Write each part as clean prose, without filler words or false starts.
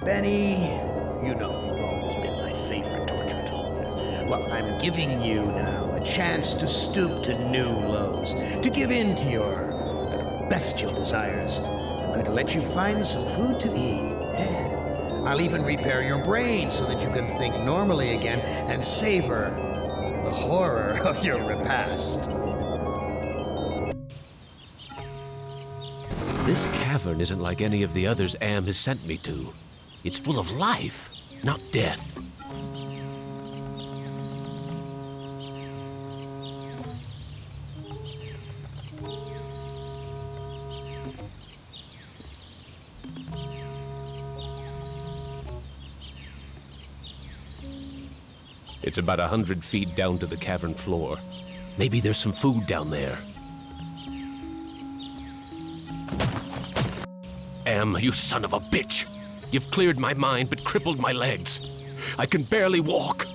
Benny, you know you've always been my favorite torture tool. Well, I'm giving you now a chance to stoop to new lows, to give in to your bestial desires. I'm going to let you find some food to eat. Yeah. I'll even repair your brain so that you can think normally again and savor the horror of your repast. This cavern isn't like any of the others Am has sent me to. It's full of life, not death. It's about 100 feet down to the cavern floor. Maybe there's some food down there. Am, you son of a bitch! You've cleared my mind but crippled my legs. I can barely walk.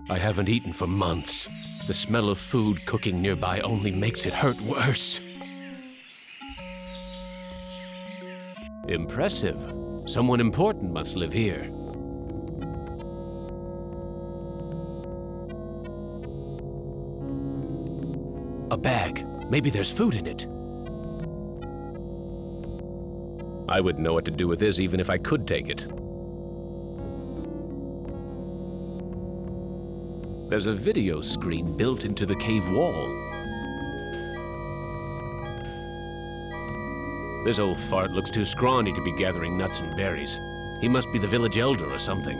I haven't eaten for months. The smell of food cooking nearby only makes it hurt worse. Impressive. Someone important must live here. A bag. Maybe there's food in it. I wouldn't know what to do with this even if I could take it. There's a video screen built into the cave wall. This old fart looks too scrawny to be gathering nuts and berries. He must be the village elder or something.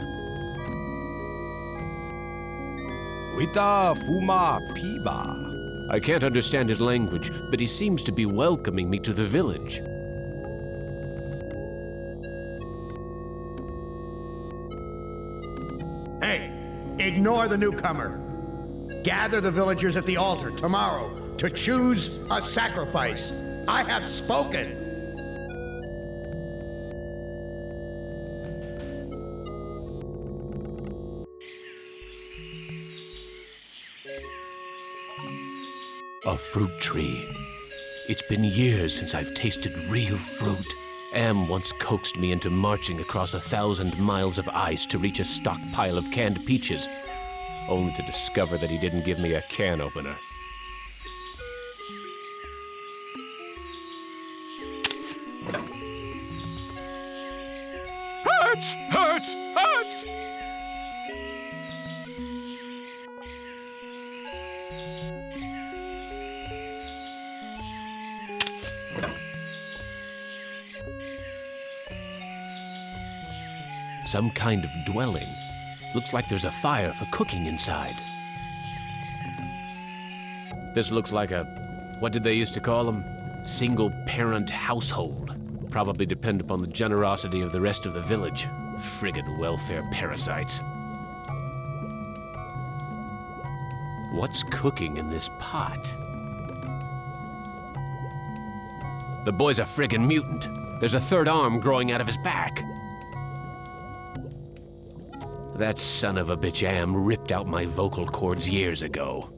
Wita Fuma Piba. I can't understand his language, but he seems to be welcoming me to the village. Hey, ignore the newcomer. Gather the villagers at the altar tomorrow to choose a sacrifice. I have spoken. A fruit tree. It's been years since I've tasted real fruit. Am once coaxed me into marching across 1,000 miles of ice to reach a stockpile of canned peaches, only to discover that he didn't give me a can opener. Hurts! Hurts! Hurts! Some kind of dwelling. Looks like there's a fire for cooking inside. This looks like a, what did they used to call them? Single-parent household. Probably depend upon the generosity of the rest of the village. Friggin' welfare parasites. What's cooking in this pot? The boy's a friggin' mutant. There's a third arm growing out of his back. That son of a bitch Am ripped out my vocal cords years ago.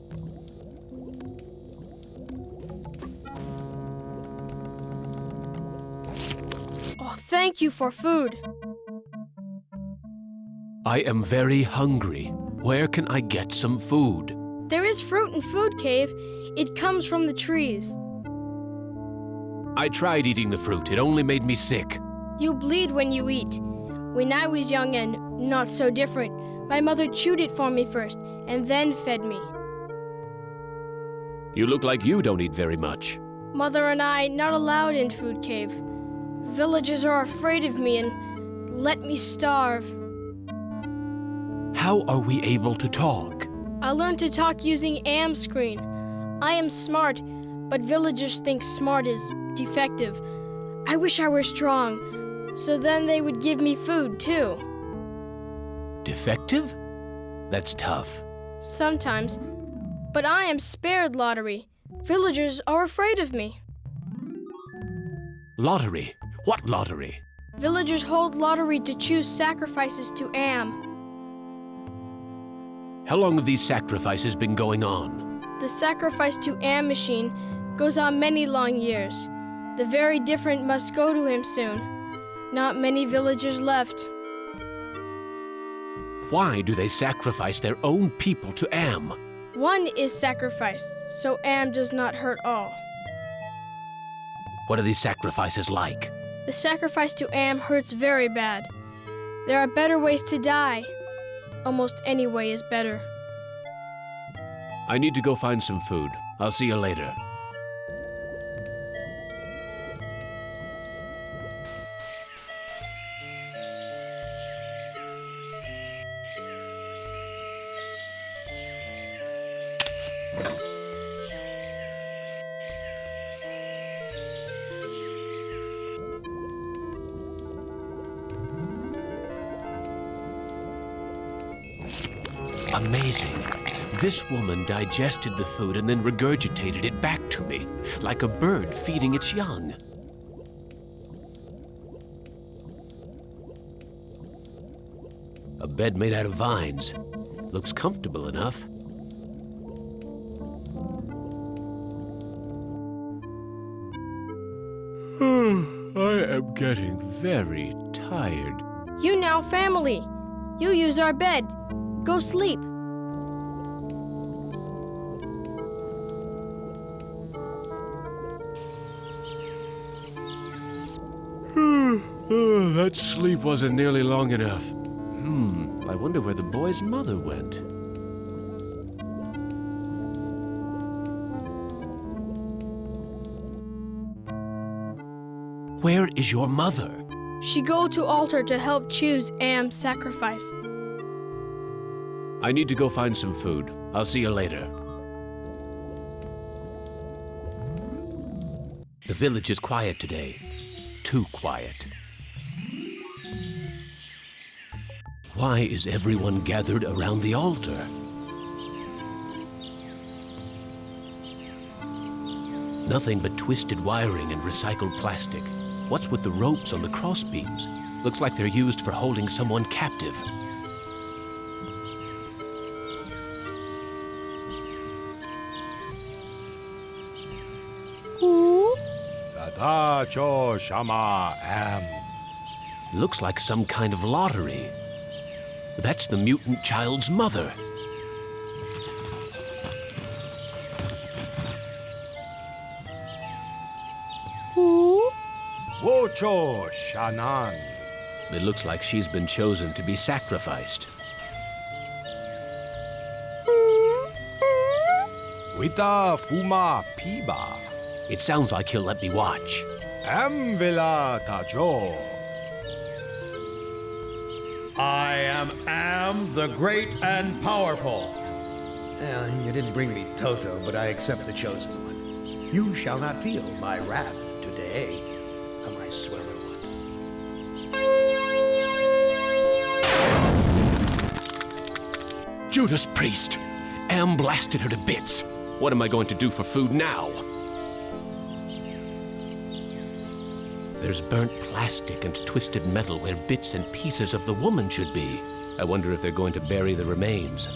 Oh, thank you for food. I am very hungry. Where can I get some food? There is fruit in Food Cave. It comes from the trees. I tried eating the fruit. It only made me sick. You bleed when you eat. When I was young and not so different, my mother chewed it for me first and then fed me. You look like you don't eat very much. Mother and I not allowed in Food Cave. Villagers are afraid of me and let me starve. How are we able to talk? I learned to talk using Am screen. I am smart, but villagers think smart is defective. I wish I were strong, so then they would give me food too. Defective? That's tough. Sometimes. But I am spared lottery. Villagers are afraid of me. Lottery? What lottery? Villagers hold lottery to choose sacrifices to Am. How long have these sacrifices been going on? The sacrifice to Am machine goes on many long years. The very different must go to him soon. Not many villagers left. Why do they sacrifice their own people to Am? One is sacrificed, so Am does not hurt all. What are these sacrifices like? The sacrifice to Am hurts very bad. There are better ways to die. Almost any way is better. I need to go find some food. I'll see you later. Amazing. This woman digested the food and then regurgitated it back to me, like a bird feeding its young. A bed made out of vines. Looks comfortable enough. I am getting very tired. You now family. You use our bed. Go sleep. That sleep wasn't nearly long enough. I wonder where the boy's mother went. Where is your mother? She go to altar to help choose Am's sacrifice. I need to go find some food. I'll see you later. The village is quiet today. Too quiet. Why is everyone gathered around the altar? Nothing but twisted wiring and recycled plastic. What's with the ropes on the crossbeams? Looks like they're used for holding someone captive. Tata cho shama am. Looks like some kind of lottery. That's the mutant child's mother. Wocho shanan. It looks like she's been chosen to be sacrificed. Wita fuma piba. It sounds like he'll let me watch. Am villa tajo. I am the great and powerful. You didn't bring me Toto, but I accept the chosen one. You shall not feel my wrath today. Am I swear or what? Judas Priest! Am blasted her to bits. What am I going to do for food now? There's burnt plastic and twisted metal where bits and pieces of the woman should be. I wonder if they're going to bury the remains.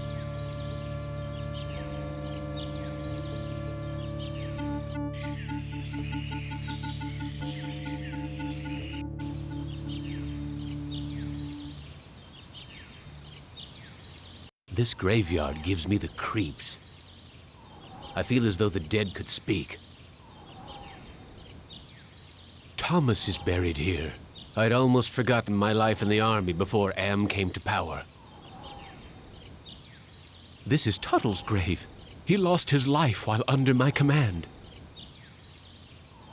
This graveyard gives me the creeps. I feel as though the dead could speak. Thomas is buried here. I'd almost forgotten my life in the army before Am came to power. This is Tuttle's grave. He lost his life while under my command.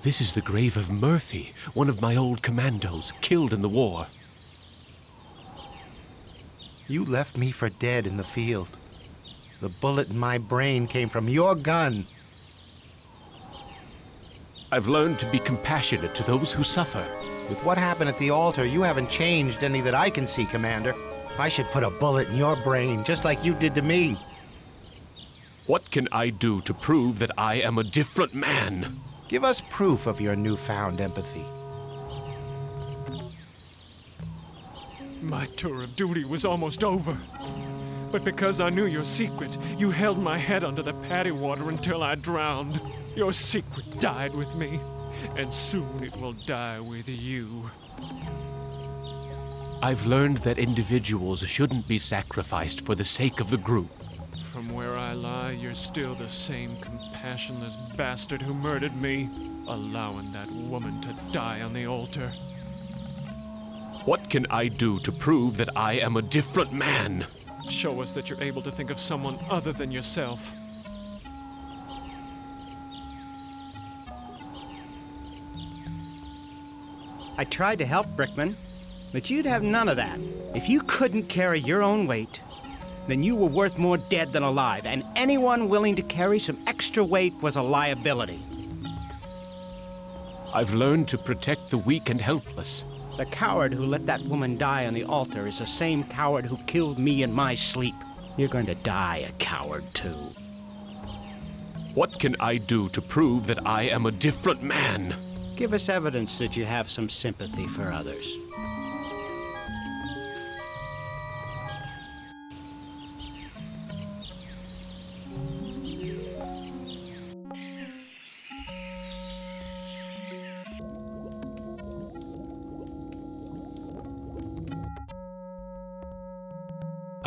This is the grave of Murphy, one of my old commandos, killed in the war. You left me for dead in the field. The bullet in my brain came from your gun. I've learned to be compassionate to those who suffer. With what happened at the altar, you haven't changed any that I can see, Commander. I should put a bullet in your brain, just like you did to me. What can I do to prove that I am a different man? Give us proof of your newfound empathy. My tour of duty was almost over. But because I knew your secret, you held my head under the paddy water until I drowned. Your secret died with me, and soon it will die with you. I've learned that individuals shouldn't be sacrificed for the sake of the group. From where I lie, you're still the same compassionless bastard who murdered me, allowing that woman to die on the altar. What can I do to prove that I am a different man? Show us that you're able to think of someone other than yourself. I tried to help, Brickman, but you'd have none of that. If you couldn't carry your own weight, then you were worth more dead than alive, and anyone willing to carry some extra weight was a liability. I've learned to protect the weak and helpless. The coward who let that woman die on the altar is the same coward who killed me in my sleep. You're going to die a coward, too. What can I do to prove that I am a different man? Give us evidence that you have some sympathy for others.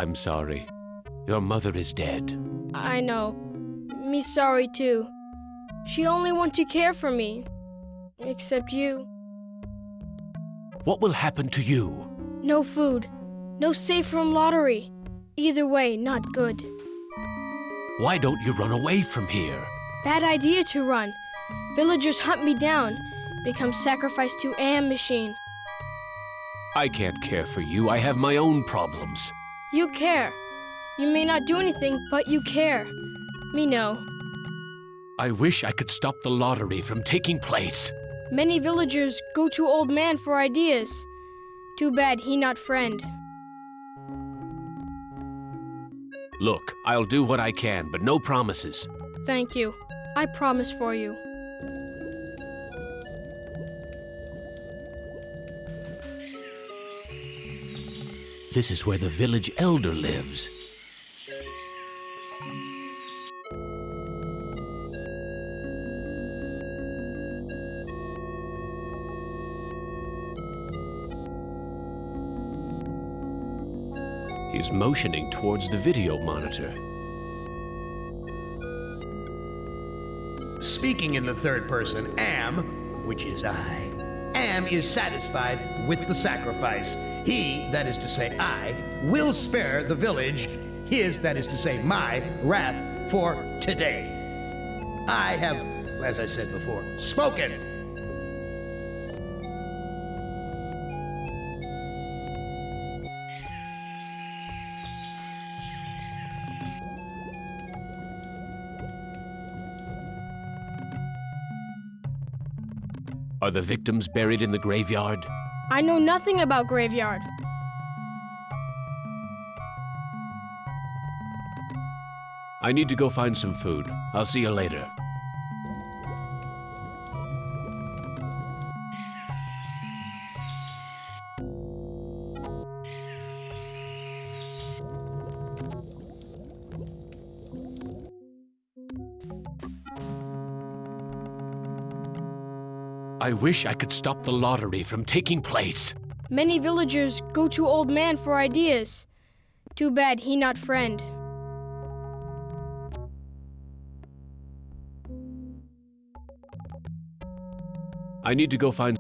I'm sorry. Your mother is dead. I know. Me sorry too. She only want to care for me. Except you. What will happen to you? No food. No save from lottery. Either way, not good. Why don't you run away from here? Bad idea to run. Villagers hunt me down. Become sacrificed to AM machine. I can't care for you. I have my own problems. You care. You may not do anything, but you care. Me know. I wish I could stop the lottery from taking place. Many villagers go to old man for ideas. Too bad he not friend. Look, I'll do what I can, but no promises. Thank you. I promise for you. This is where the village elder lives. He's motioning towards the video monitor. Speaking in the third person, am, which is I, am is satisfied with the sacrifice. He, that is to say I, will spare the village, his, that is to say my, wrath for today. I have, as I said before, spoken. Are the victims buried in the graveyard? I know nothing about graveyard. I need to go find some food. I'll see you later. I wish I could stop the lottery from taking place. Many villagers go to old man for ideas. Too bad he not friend. I need to go find...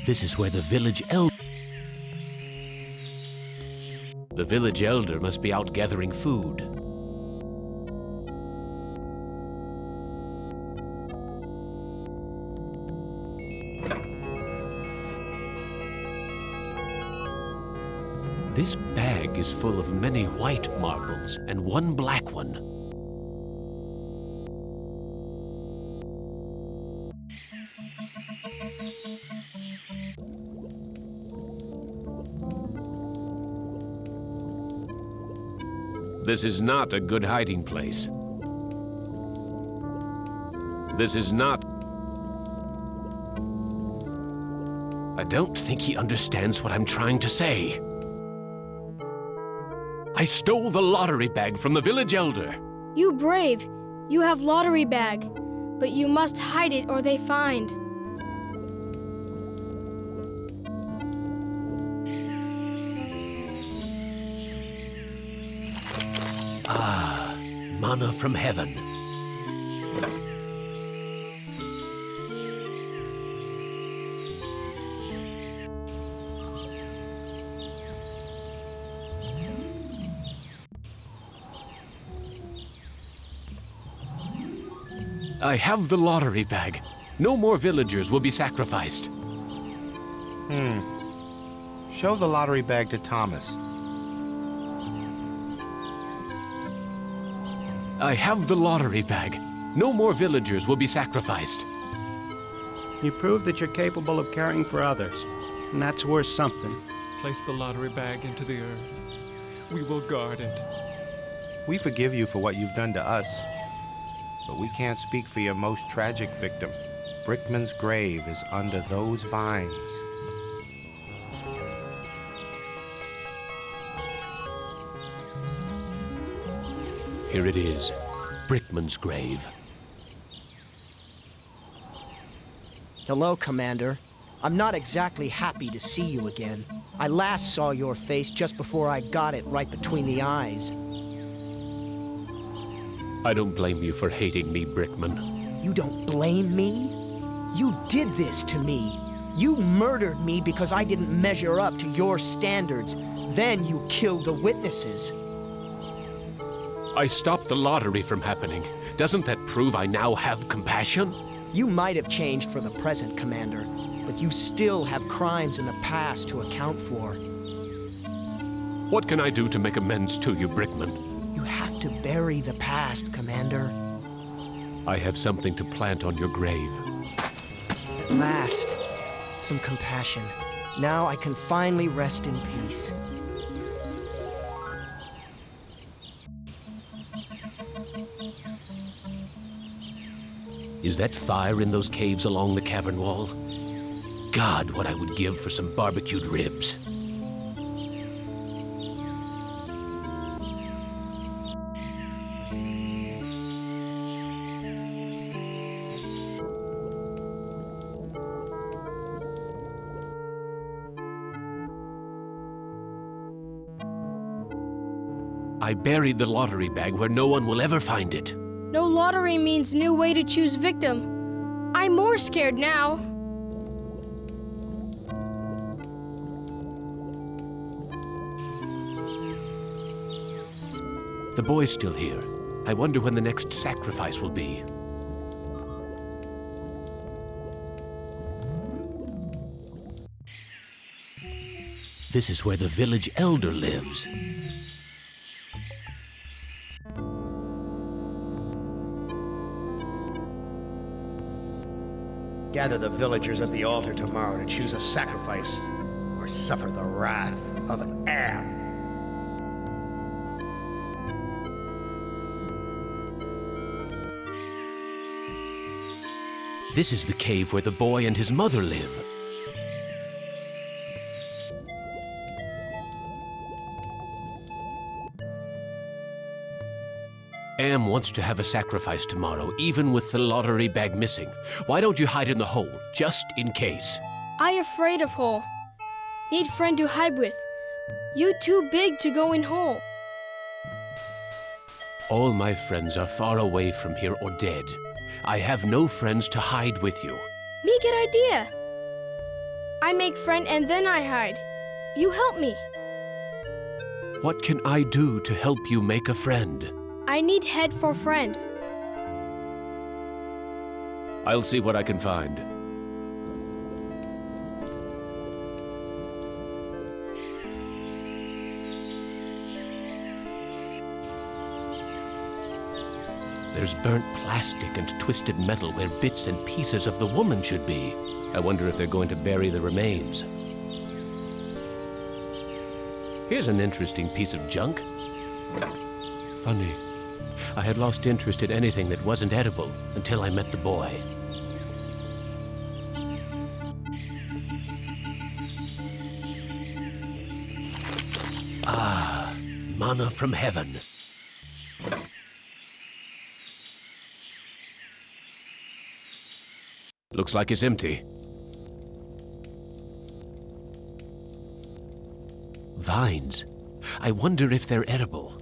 This is where the village elder... The village elder must be out gathering food. This bag is full of many white marbles and one black one. This is not a good hiding place. This is not... I don't think he understands what I'm trying to say. I stole the lottery bag from the village elder. You brave. You have lottery bag. But you must hide it or they find. Ah, manna from heaven. I have the lottery bag. No more villagers will be sacrificed. Show the lottery bag to Thomas. I have the lottery bag. No more villagers will be sacrificed. You prove that you're capable of caring for others, and that's worth something. Place the lottery bag into the earth. We will guard it. We forgive you for what you've done to us, but we can't speak for your most tragic victim. Brickman's grave is under those vines. Here it is, Brickman's grave. Hello, Commander. I'm not exactly happy to see you again. I last saw your face just before I got it right between the eyes. I don't blame you for hating me, Brickman. You don't blame me? You did this to me. You murdered me because I didn't measure up to your standards. Then you killed the witnesses. I stopped the lottery from happening. Doesn't that prove I now have compassion? You might have changed for the present, Commander, but you still have crimes in the past to account for. What can I do to make amends to you, Brickman? You have to bury the past, Commander. I have something to plant on your grave. At last, some compassion. Now I can finally rest in peace. Is that fire in those caves along the cavern wall? God, what I would give for some barbecued ribs. I buried the lottery bag where no one will ever find it. No lottery means new way to choose victim. I'm more scared now. The boy's still here. I wonder when the next sacrifice will be. This is where the village elder lives. Gather the villagers at the altar tomorrow to choose a sacrifice or suffer the wrath of Am. This is the cave where the boy and his mother live. Am wants to have a sacrifice tomorrow, even with the lottery bag missing. Why don't you hide in the hole, just in case? I afraid of hole. Need friend to hide with. You too big to go in hole. All my friends are far away from here or dead. I have no friends to hide with you. Me good idea. I make friend and then I hide. You help me. What can I do to help you make a friend? I need head for friend. I'll see what I can find. There's burnt plastic and twisted metal where bits and pieces of the woman should be. I wonder if they're going to bury the remains. Here's an interesting piece of junk. Funny. I had lost interest in anything that wasn't edible until I met the boy. manna from heaven. Looks like it's empty. Vines. I wonder if they're edible.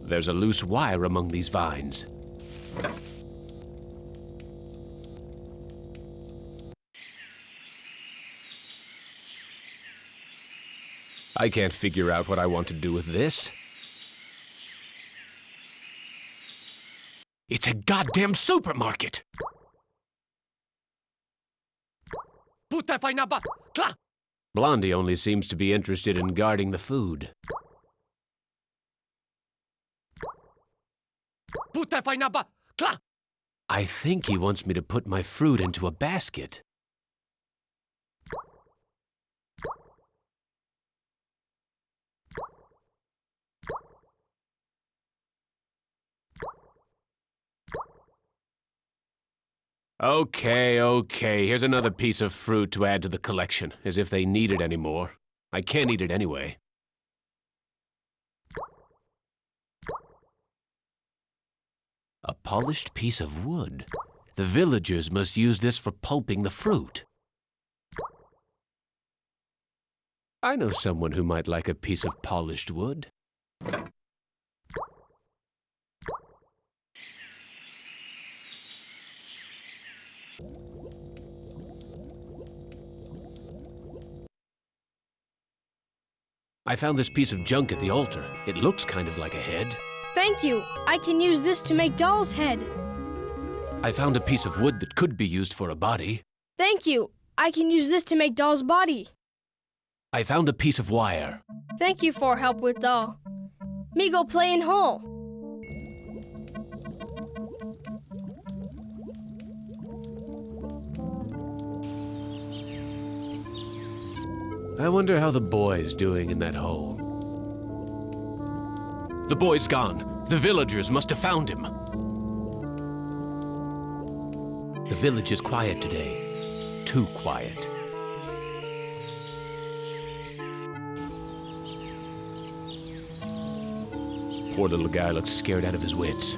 There's a loose wire among these vines. I can't figure out what I want to do with this. It's a goddamn supermarket! Blondie only seems to be interested in guarding the food. I think he wants me to put my fruit into a basket. Okay. Here's another piece of fruit to add to the collection, as if they need it anymore. I can't eat it anyway. A polished piece of wood. The villagers must use this for pulping the fruit. I know someone who might like a piece of polished wood. I found this piece of junk at the altar. It looks kind of like a head. Thank you. I can use this to make Doll's head. I found a piece of wood that could be used for a body. Thank you. I can use this to make Doll's body. I found a piece of wire. Thank you for help with Doll. Me go play in hole. I wonder how the boy's doing in that hole. The boy's gone. The villagers must have found him. The village is quiet today. Too quiet. Poor little guy looks scared out of his wits.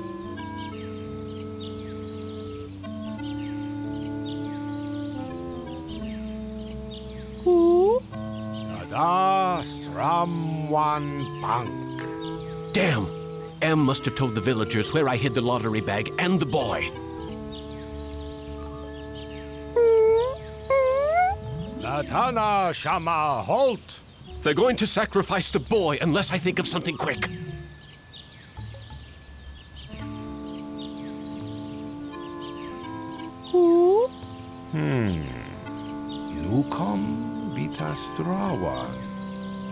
Damn! Em must have told the villagers where I hid the lottery bag and the boy. Latana Shama, halt! They're going to sacrifice the boy unless I think of something quick. Lukom Vitastrawan.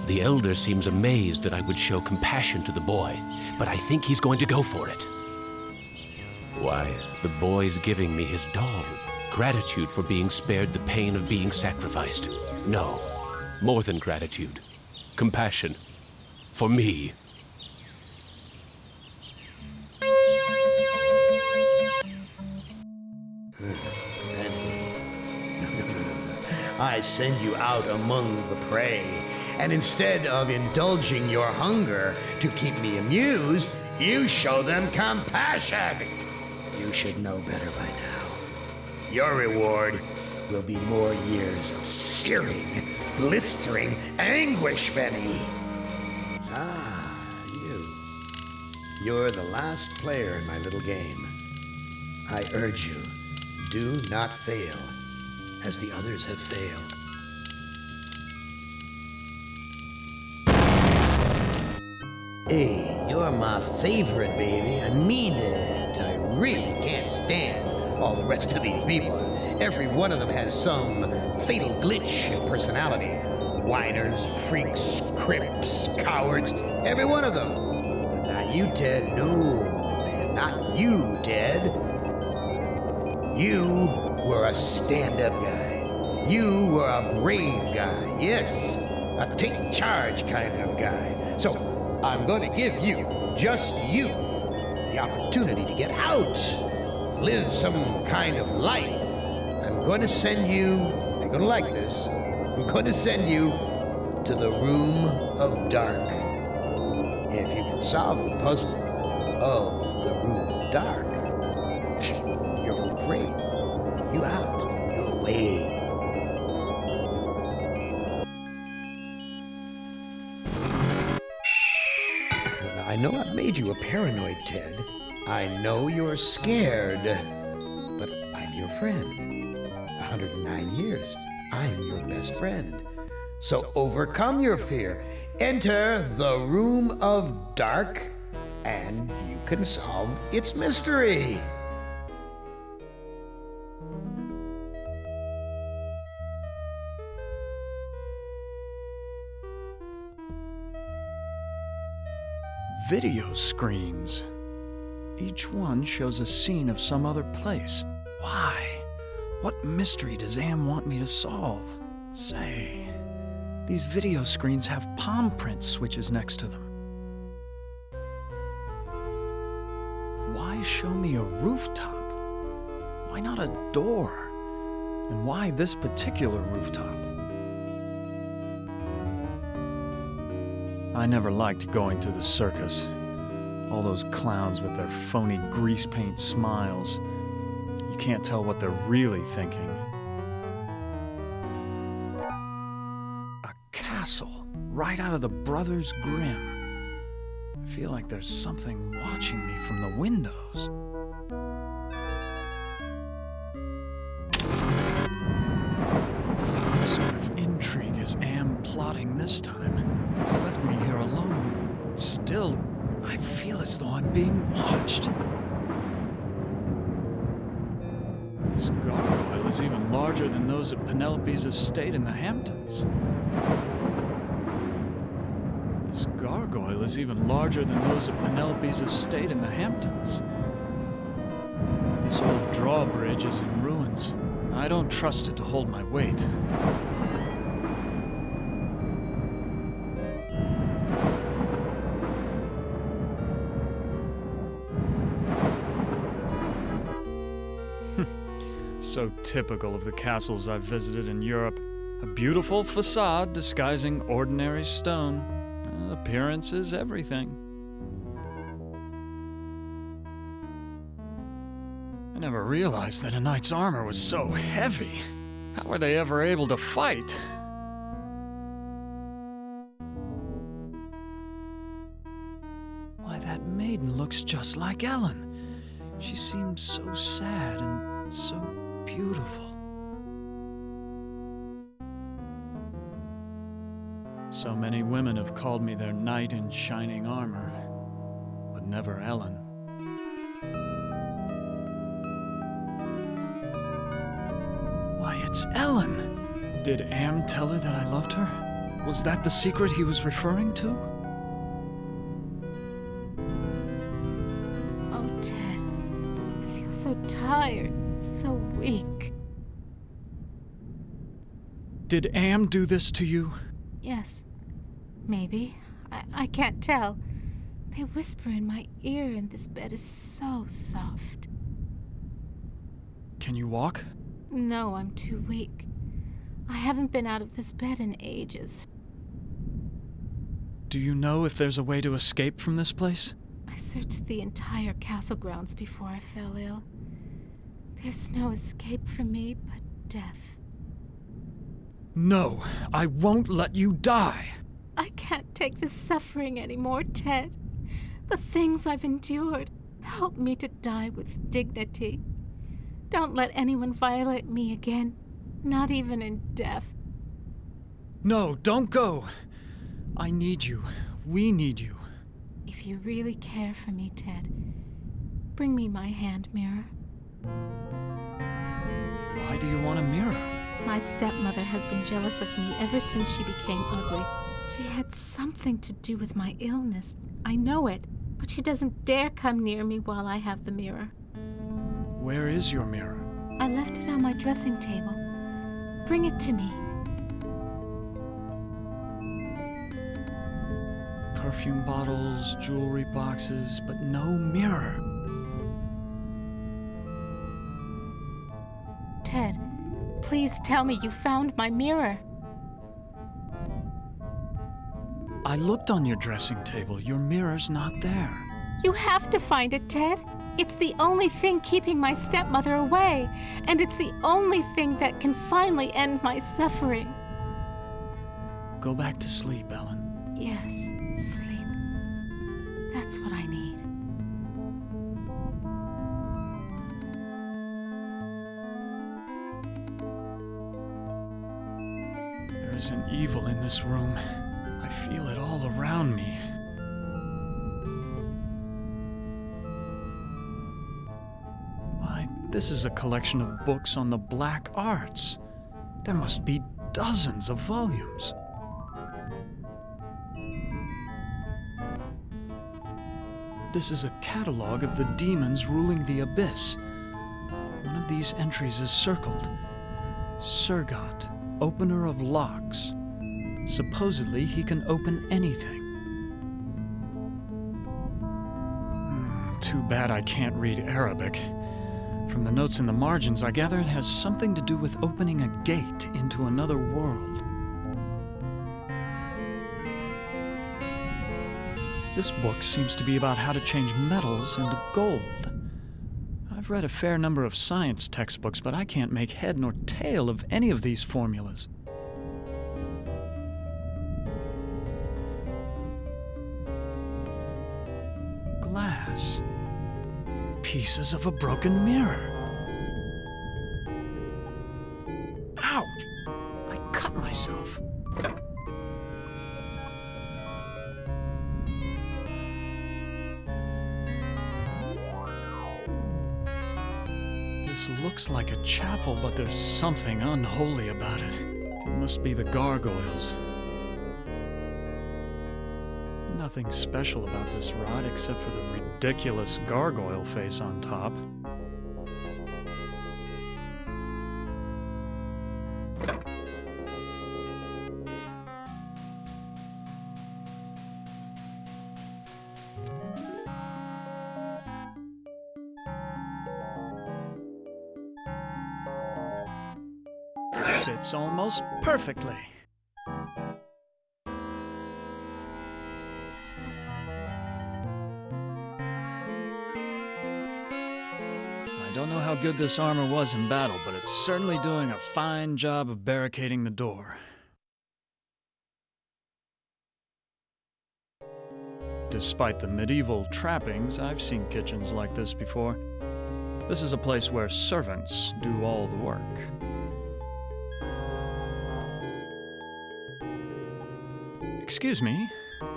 The elder seems amazed that I would show compassion to the boy, but I think he's going to go for it. Why, the boy's giving me his doll. Gratitude for being spared the pain of being sacrificed. No, more than gratitude. Compassion. For me. I send you out among the prey, and instead of indulging your hunger to keep me amused, you show them compassion. You should know better by now. Your reward will be more years of searing, blistering anguish, Benny. Ah, you. You're the last player in my little game. I urge you, do not fail, as the others have failed. Hey, you're my favorite, baby. I mean it. I really can't stand all the rest of these people. Every one of them has some fatal glitch in personality. Whiners, freaks, crips, cowards, every one of them. But not you, Ted. No, man, not you, Ted. You were a stand-up guy. You were a brave guy. Yes, a take charge kind of guy. So I'm going to give you, just you, the opportunity to get out, live some kind of life. I'm going to send you, you're going to like this, I'm going to send you to the Room of Dark. If you can solve the puzzle of the Room of Dark, you're free. You out. You're away. I know I've made you a paranoid, Ted. I know you're scared. But I'm your friend. 109 years. I'm your best friend. So overcome your fear. Enter the Room of Dark, and you can solve its mystery. Video screens. Each one shows a scene of some other place. Why? What mystery does Am want me to solve? Say, these video screens have palm print switches next to them. Why show me a rooftop? Why not a door? And why this particular rooftop? I never liked going to the circus. All those clowns with their phony grease paint smiles. You can't tell what they're really thinking. A castle, right out of the Brothers Grimm. I feel like there's something watching me from the windows. What sort of intrigue is Am plotting this time? He's left me here alone. Still, I feel as though I'm being watched. This gargoyle is even larger than those at Penelope's estate in the Hamptons. This gargoyle is even larger than those at Penelope's estate in the Hamptons. This old drawbridge is in ruins. I don't trust it to hold my weight. So typical of the castles I've visited in Europe. A beautiful facade disguising ordinary stone. Appearance is everything. I never realized that a knight's armor was so heavy. How were they ever able to fight? Why, that maiden looks just like Ellen. She seems so sad and so beautiful. So many women have called me their knight in shining armor, but never Ellen. Why, it's Ellen! Did Am tell her that I loved her? Was that the secret he was referring to? Oh, Ted. I feel so tired. So weak. Did Am do this to you? Yes. Maybe. I can't tell. They whisper in my ear and this bed is so soft. Can you walk? No, I'm too weak. I haven't been out of this bed in ages. Do you know if there's a way to escape from this place? I searched the entire castle grounds before I fell ill. There's no escape for me but death. No, I won't let you die. I can't take this suffering anymore, Ted. The things I've endured. Help me to die with dignity. Don't let anyone violate me again, not even in death. No, don't go. I need you. We need you. If you really care for me, Ted, bring me my hand mirror. Why do you want a mirror? My stepmother has been jealous of me ever since she became ugly. She had something to do with my illness. I know it, but she doesn't dare come near me while I have the mirror. Where is your mirror? I left it on my dressing table. Bring it to me. Perfume bottles, jewelry boxes, but no mirror. Ted, please tell me you found my mirror. I looked on your dressing table. Your mirror's not there. You have to find it, Ted. It's the only thing keeping my stepmother away, and it's the only thing that can finally end my suffering. Go back to sleep, Ellen. Yes, sleep. That's what I need. There's an evil in this room. I feel it all around me. Why, this is a collection of books on the black arts. There must be dozens of volumes. This is a catalog of the demons ruling the abyss. One of these entries is circled. Surgot, opener of locks. Supposedly, he can open anything. Too bad I can't read Arabic. From the notes in the margins, I gather it has something to do with opening a gate into another world. This book seems to be about how to change metals into gold. I've read a fair number of science textbooks, but I can't make head nor tail of any of these formulas. Glass. Pieces of a broken mirror. Ouch! I cut myself. This looks like a chapel, but there's something unholy about it. It must be the gargoyles. Nothing special about this rod except for the ridiculous gargoyle face on top. Fits almost perfectly. I don't know how good this armor was in battle, but it's certainly doing a fine job of barricading the door. Despite the medieval trappings, I've seen kitchens like this before. This is a place where servants do all the work. Excuse me,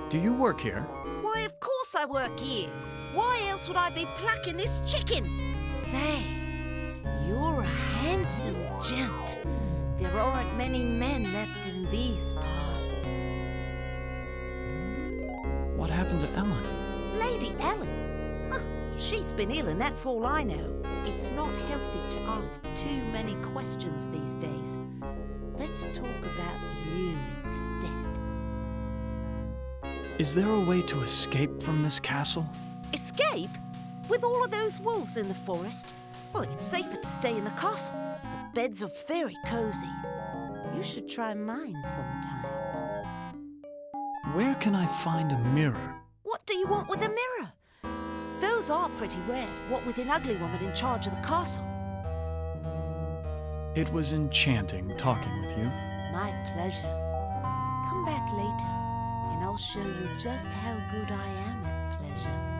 do you work here? Why, of course I work here. Why else would I be plucking this chicken? Say, you're a handsome gent. There aren't many men left in these parts. What happened to Ellen? Lady Ellen? Huh, she's been ill and that's all I know. It's not healthy to ask too many questions these days. Let's talk about you instead. Is there a way to escape from this castle? Escape? With all of those wolves in the forest? Well, it's safer to stay in the castle. The beds are very cozy. You should try mine sometime. Where can I find a mirror? What do you want with a mirror? Those are pretty rare, what with an ugly woman in charge of the castle. It was enchanting talking with you. My pleasure. Come back later, and I'll show you just how good I am at pleasure.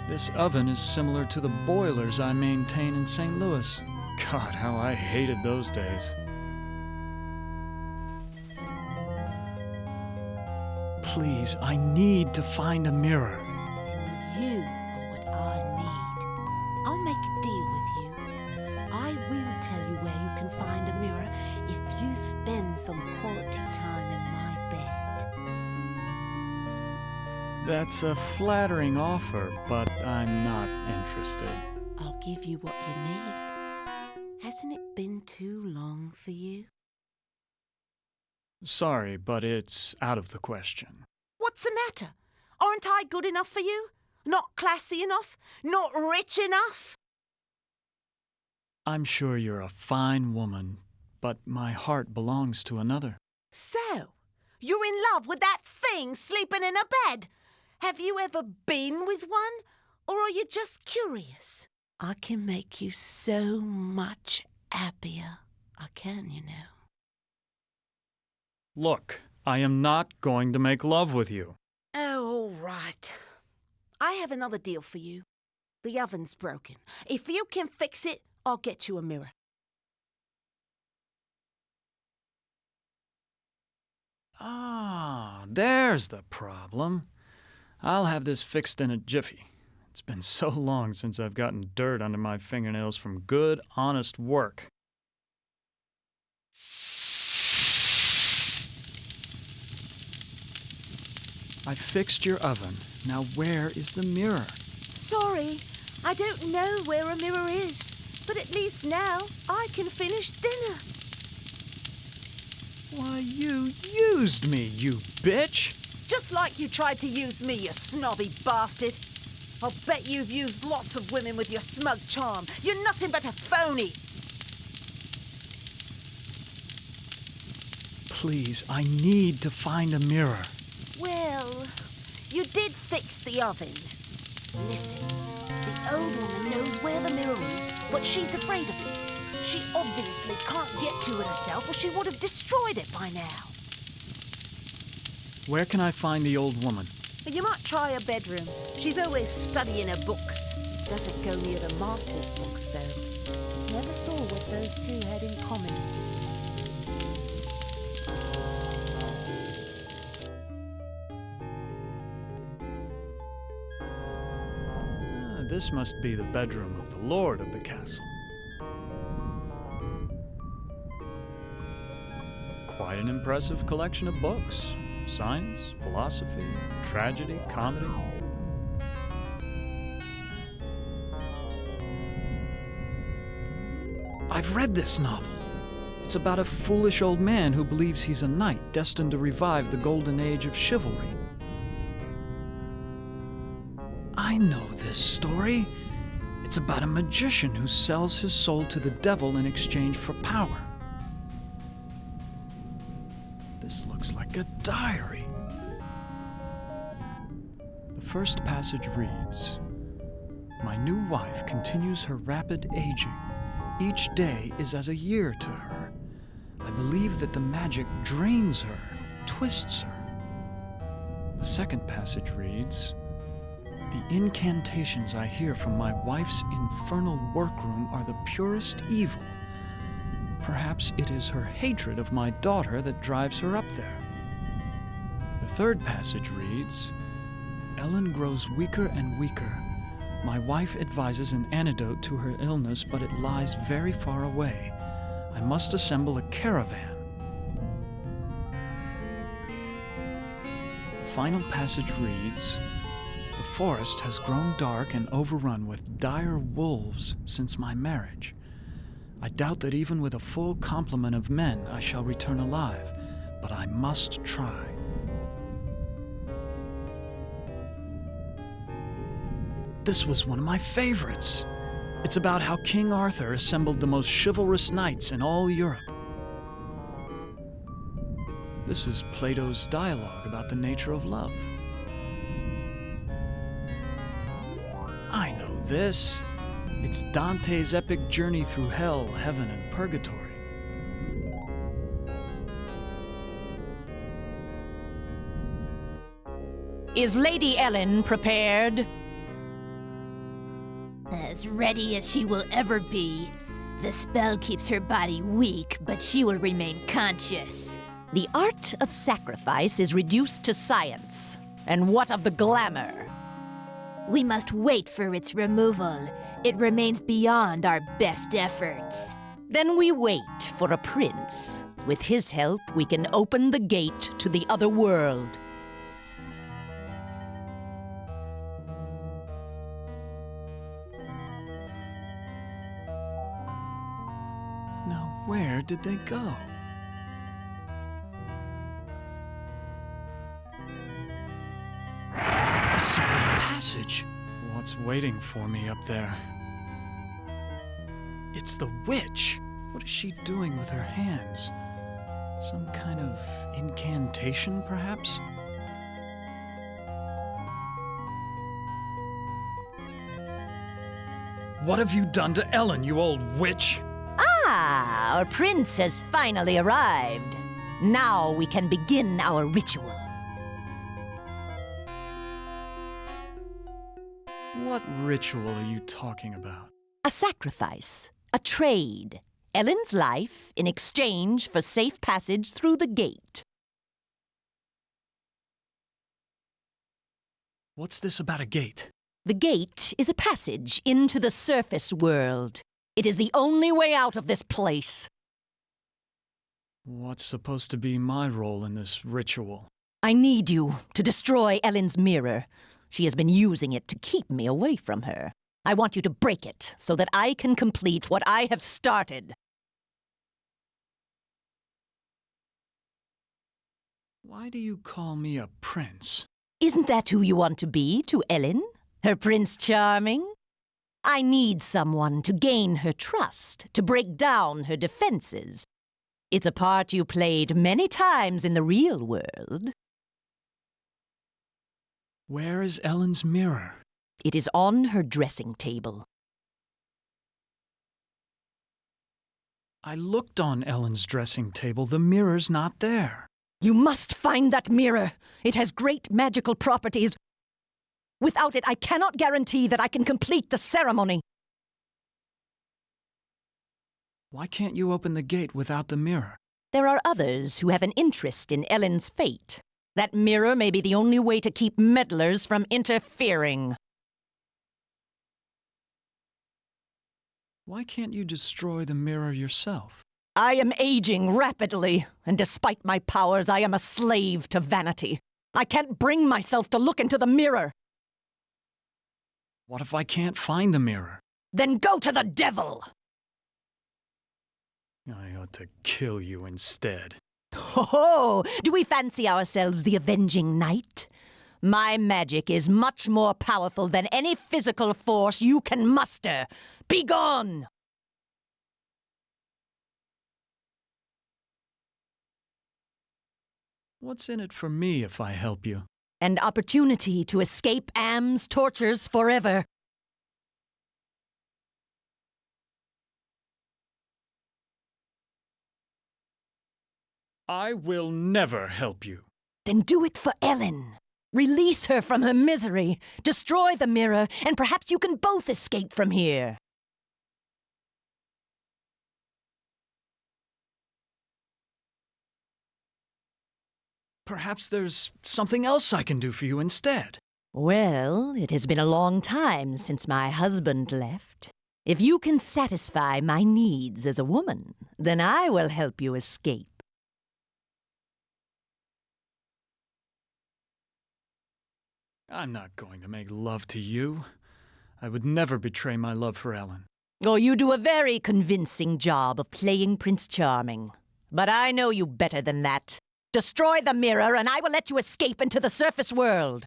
This oven is similar to the boilers I maintain in St. Louis. God, how I hated those days. Please, I need to find a mirror. You are what I need. I'll make a deal with you. I will tell you where you can find a mirror if you spend some quality time in my bed. That's a flattering offer, but I'm not interested. I'll give you what you need. Hasn't it been too long for you? Sorry, but it's out of the question. What's the matter? Aren't I good enough for you? Not classy enough? Not rich enough? I'm sure you're a fine woman, but my heart belongs to another. So, you're in love with that thing sleeping in a bed? Have you ever been with one? Or are you just curious? I can make you so much happier. I can, you know. Look, I am not going to make love with you. Oh, all right. I have another deal for you. The oven's broken. If you can fix it, I'll get you a mirror. Ah, there's the problem. I'll have this fixed in a jiffy. It's been so long since I've gotten dirt under my fingernails from good, honest work. I fixed your oven. Now where is the mirror? Sorry, I don't know where a mirror is. But at least now I can finish dinner. Why, you used me, you bitch! Just like you tried to use me, you snobby bastard. I'll bet you've used lots of women with your smug charm. You're nothing but a phony. Please, I need to find a mirror. Well, you did fix the oven. Listen, the old woman knows where the mirror is, but she's afraid of it. She obviously can't get to it herself, or she would have destroyed it by now. Where can I find the old woman? You might try her bedroom. She's always studying her books. Doesn't go near the master's books, though. Never saw what those two had in common. This must be the bedroom of the lord of the castle. Quite an impressive collection of books. Science, philosophy, tragedy, comedy. I've read this novel. It's about a foolish old man who believes he's a knight destined to revive the golden age of chivalry. I know this story. It's about a magician who sells his soul to the devil in exchange for power. This looks like a diary. The first passage reads, "My new wife continues her rapid aging. Each day is as a year to her. I believe that the magic drains her, twists her." The second passage reads, "The incantations I hear from my wife's infernal workroom are the purest evil. Perhaps it is her hatred of my daughter that drives her up there." The third passage reads, "Ellen grows weaker and weaker. My wife advises an antidote to her illness, but it lies very far away. I must assemble a caravan." The final passage reads, "The forest has grown dark and overrun with dire wolves since my marriage. I doubt that even with a full complement of men I shall return alive, but I must try." This was one of my favorites. It's about how King Arthur assembled the most chivalrous knights in all Europe. This is Plato's dialogue about the nature of love. I know this. It's Dante's epic journey through hell, heaven, and purgatory. Is Lady Ellen prepared? As ready as she will ever be. The spell keeps her body weak, but she will remain conscious. The art of sacrifice is reduced to science. And what of the glamour? We must wait for its removal. It remains beyond our best efforts. Then we wait for a prince. With his help, we can open the gate to the other world. Now, where did they go? A secret passage. What's waiting for me up there? It's the witch. What is she doing with her hands? Some kind of incantation, perhaps? What have you done to Ellen, you old witch? Ah, our prince has finally arrived. Now we can begin our ritual. What ritual are you talking about? A sacrifice, a trade. Ellen's life in exchange for safe passage through the gate. What's this about a gate? The gate is a passage into the surface world. It is the only way out of this place. What's supposed to be my role in this ritual? I need you to destroy Ellen's mirror. She has been using it to keep me away from her. I want you to break it so that I can complete what I have started. Why do you call me a prince? Isn't that who you want to be to Ellen? Her Prince Charming? I need someone to gain her trust, to break down her defenses. It's a part you played many times in the real world. Where is Ellen's mirror? It is on her dressing table. I looked on Ellen's dressing table. The mirror's not there. You must find that mirror. It has great magical properties. Without it, I cannot guarantee that I can complete the ceremony. Why can't you open the gate without the mirror? There are others who have an interest in Ellen's fate. That mirror may be the only way to keep meddlers from interfering. Why can't you destroy the mirror yourself? I am aging rapidly, and despite my powers, I am a slave to vanity. I can't bring myself to look into the mirror. What if I can't find the mirror? Then go to the devil! I ought to kill you instead. Oh, do we fancy ourselves the avenging knight? My magic is much more powerful than any physical force you can muster. Be gone! What's in it for me if I help you? An opportunity to escape Am's tortures forever. I will never help you. Then do it for Ellen. Release her from her misery. Destroy the mirror, and perhaps you can both escape from here. Perhaps there's something else I can do for you instead. Well, it has been a long time since my husband left. If you can satisfy my needs as a woman, then I will help you escape. I'm not going to make love to you. I would never betray my love for Ellen. Oh, you do a very convincing job of playing Prince Charming. But I know you better than that. Destroy the mirror, and I will let you escape into the surface world.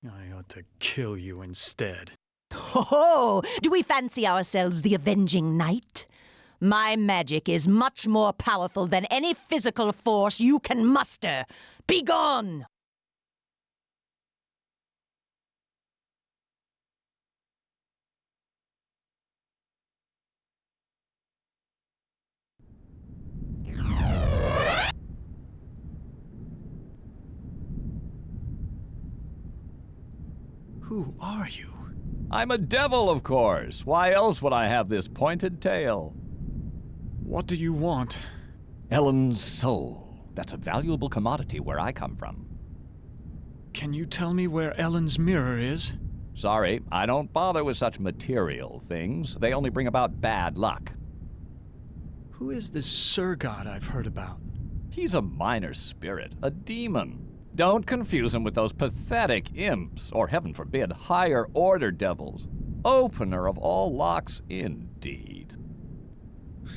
I ought to kill you instead. Oh, do we fancy ourselves the avenging knight? My magic is much more powerful than any physical force you can muster. Be gone! Who are you? I'm a devil, of course. Why else would I have this pointed tail? What do you want? Ellen's soul. That's a valuable commodity where I come from. Can you tell me where Ellen's mirror is? Sorry, I don't bother with such material things. They only bring about bad luck. Who is this Sir God I've heard about? He's a minor spirit, a demon. Don't confuse him with those pathetic imps, or heaven forbid, higher-order devils. Opener of all locks, indeed.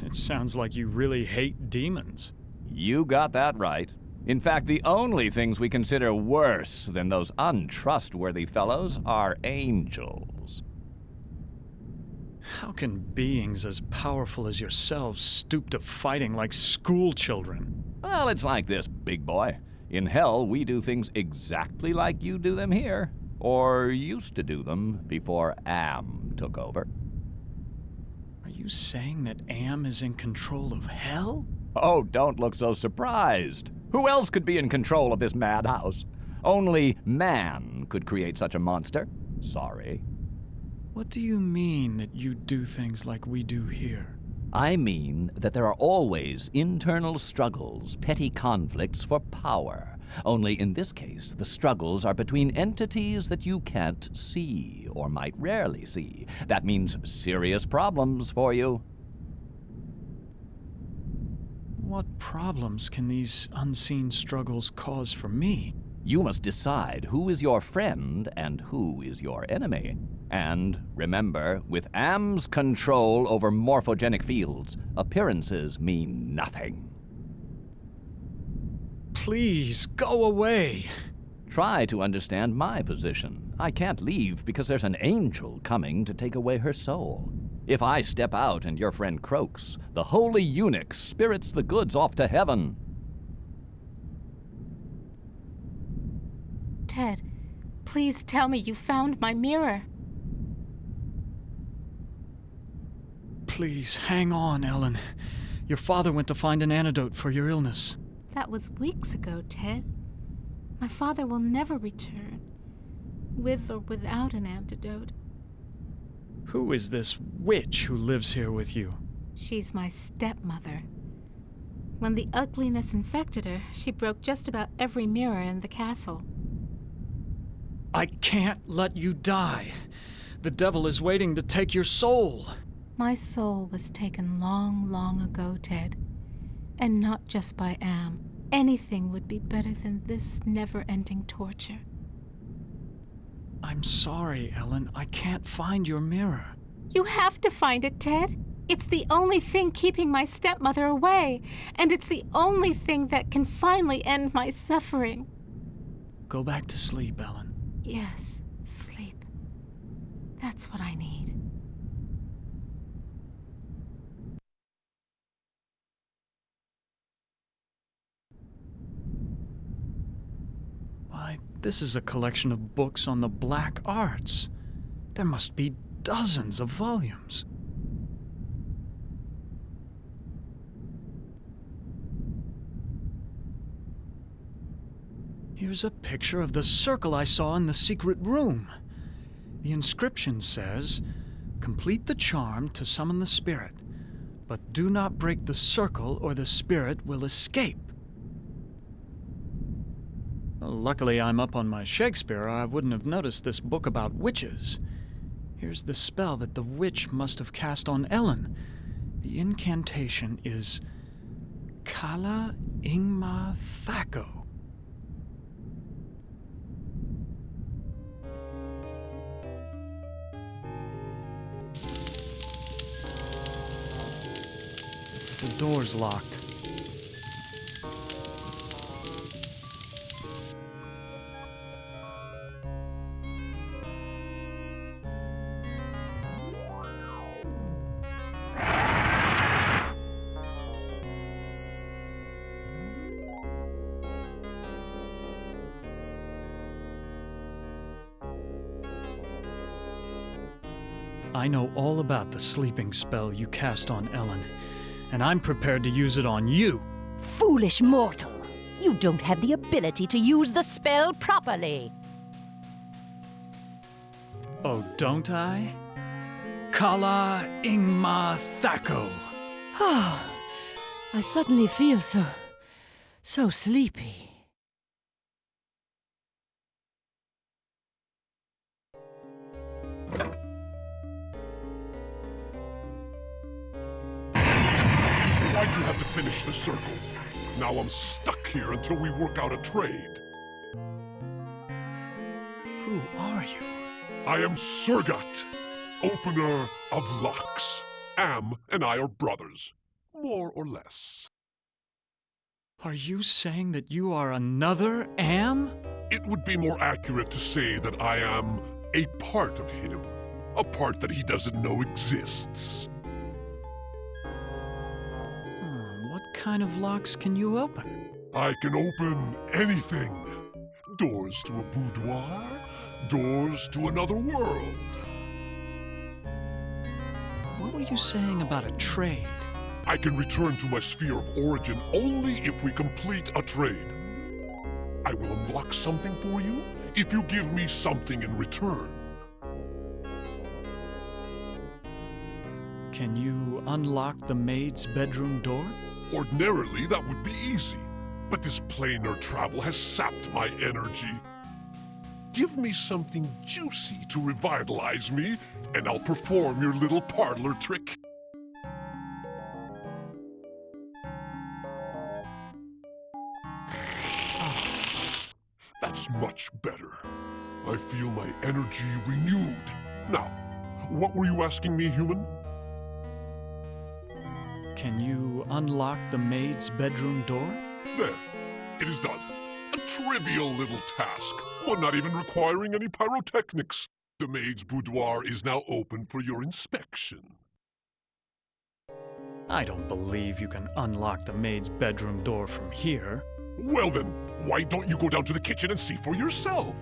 It sounds like you really hate demons. You got that right. In fact, the only things we consider worse than those untrustworthy fellows are angels. How can beings as powerful as yourselves stoop to fighting like school children? Well, it's like this, big boy. In hell, we do things exactly like you do them here. Or used to do them before Am took over. Are you saying that Am is in control of hell? Oh, don't look so surprised. Who else could be in control of this madhouse? Only man could create such a monster. Sorry. What do you mean that you do things like we do here? I mean that there are always internal struggles, petty conflicts for power. Only in this case, the struggles are between entities that you can't see, or might rarely see. That means serious problems for you. What problems can these unseen struggles cause for me? You must decide who is your friend and who is your enemy. And remember, with Am's control over morphogenic fields, appearances mean nothing. Please, go away. Try to understand my position. I can't leave because there's an angel coming to take away her soul. If I step out and your friend croaks, the holy eunuch spirits the goods off to heaven. Ted, please tell me you found my mirror. Please, hang on, Ellen. Your father went to find an antidote for your illness. That was weeks ago, Ted. My father will never return, with or without an antidote. Who is this witch who lives here with you? She's my stepmother. When the ugliness infected her, she broke just about every mirror in the castle. I can't let you die. The devil is waiting to take your soul. My soul was taken long, long ago, Ted. And not just by Am. Anything would be better than this never-ending torture. I'm sorry, Ellen. I can't find your mirror. You have to find it, Ted. It's the only thing keeping my stepmother away. And it's the only thing that can finally end my suffering. Go back to sleep, Ellen. Yes, sleep. That's what I need. Why, this is a collection of books on the black arts. There must be dozens of volumes. Here's a picture of the circle I saw in the secret room. The inscription says, "Complete the charm to summon the spirit, but do not break the circle or the spirit will escape." Luckily, I'm up on my Shakespeare, or I wouldn't have noticed this book about witches. Here's the spell that the witch must have cast on Ellen. The incantation is Kala Ingma Thako. The door's locked. I know all about the sleeping spell you cast on Ellen, and I'm prepared to use it on you. Foolish mortal! You don't have the ability to use the spell properly. Oh, don't I? Kala Ingma Thako. Oh, I suddenly feel so sleepy. Why'd you have to finish the circle? Now I'm stuck here until we work out a trade. Who are you? I am Surgat, opener of locks. Am and I are brothers, more or less. Are you saying that you are another Am? It would be more accurate to say that I am a part of him. A part that he doesn't know exists. What kind of locks can you open? I can open anything. Doors to a boudoir, doors to another world. What were you saying about a trade? I can return to my sphere of origin only if we complete a trade. I will unlock something for you if you give me something in return. Can you unlock the maid's bedroom door? Ordinarily, that would be easy, but this planar travel has sapped my energy. Give me something juicy to revitalize me, and I'll perform your little parlor trick. That's much better. I feel my energy renewed. Now, what were you asking me, human? Can you unlock the maid's bedroom door? There. It is done. A trivial little task, one not even requiring any pyrotechnics. The maid's boudoir is now open for your inspection. I don't believe you can unlock the maid's bedroom door from here. Well then, why don't you go down to the kitchen and see for yourself?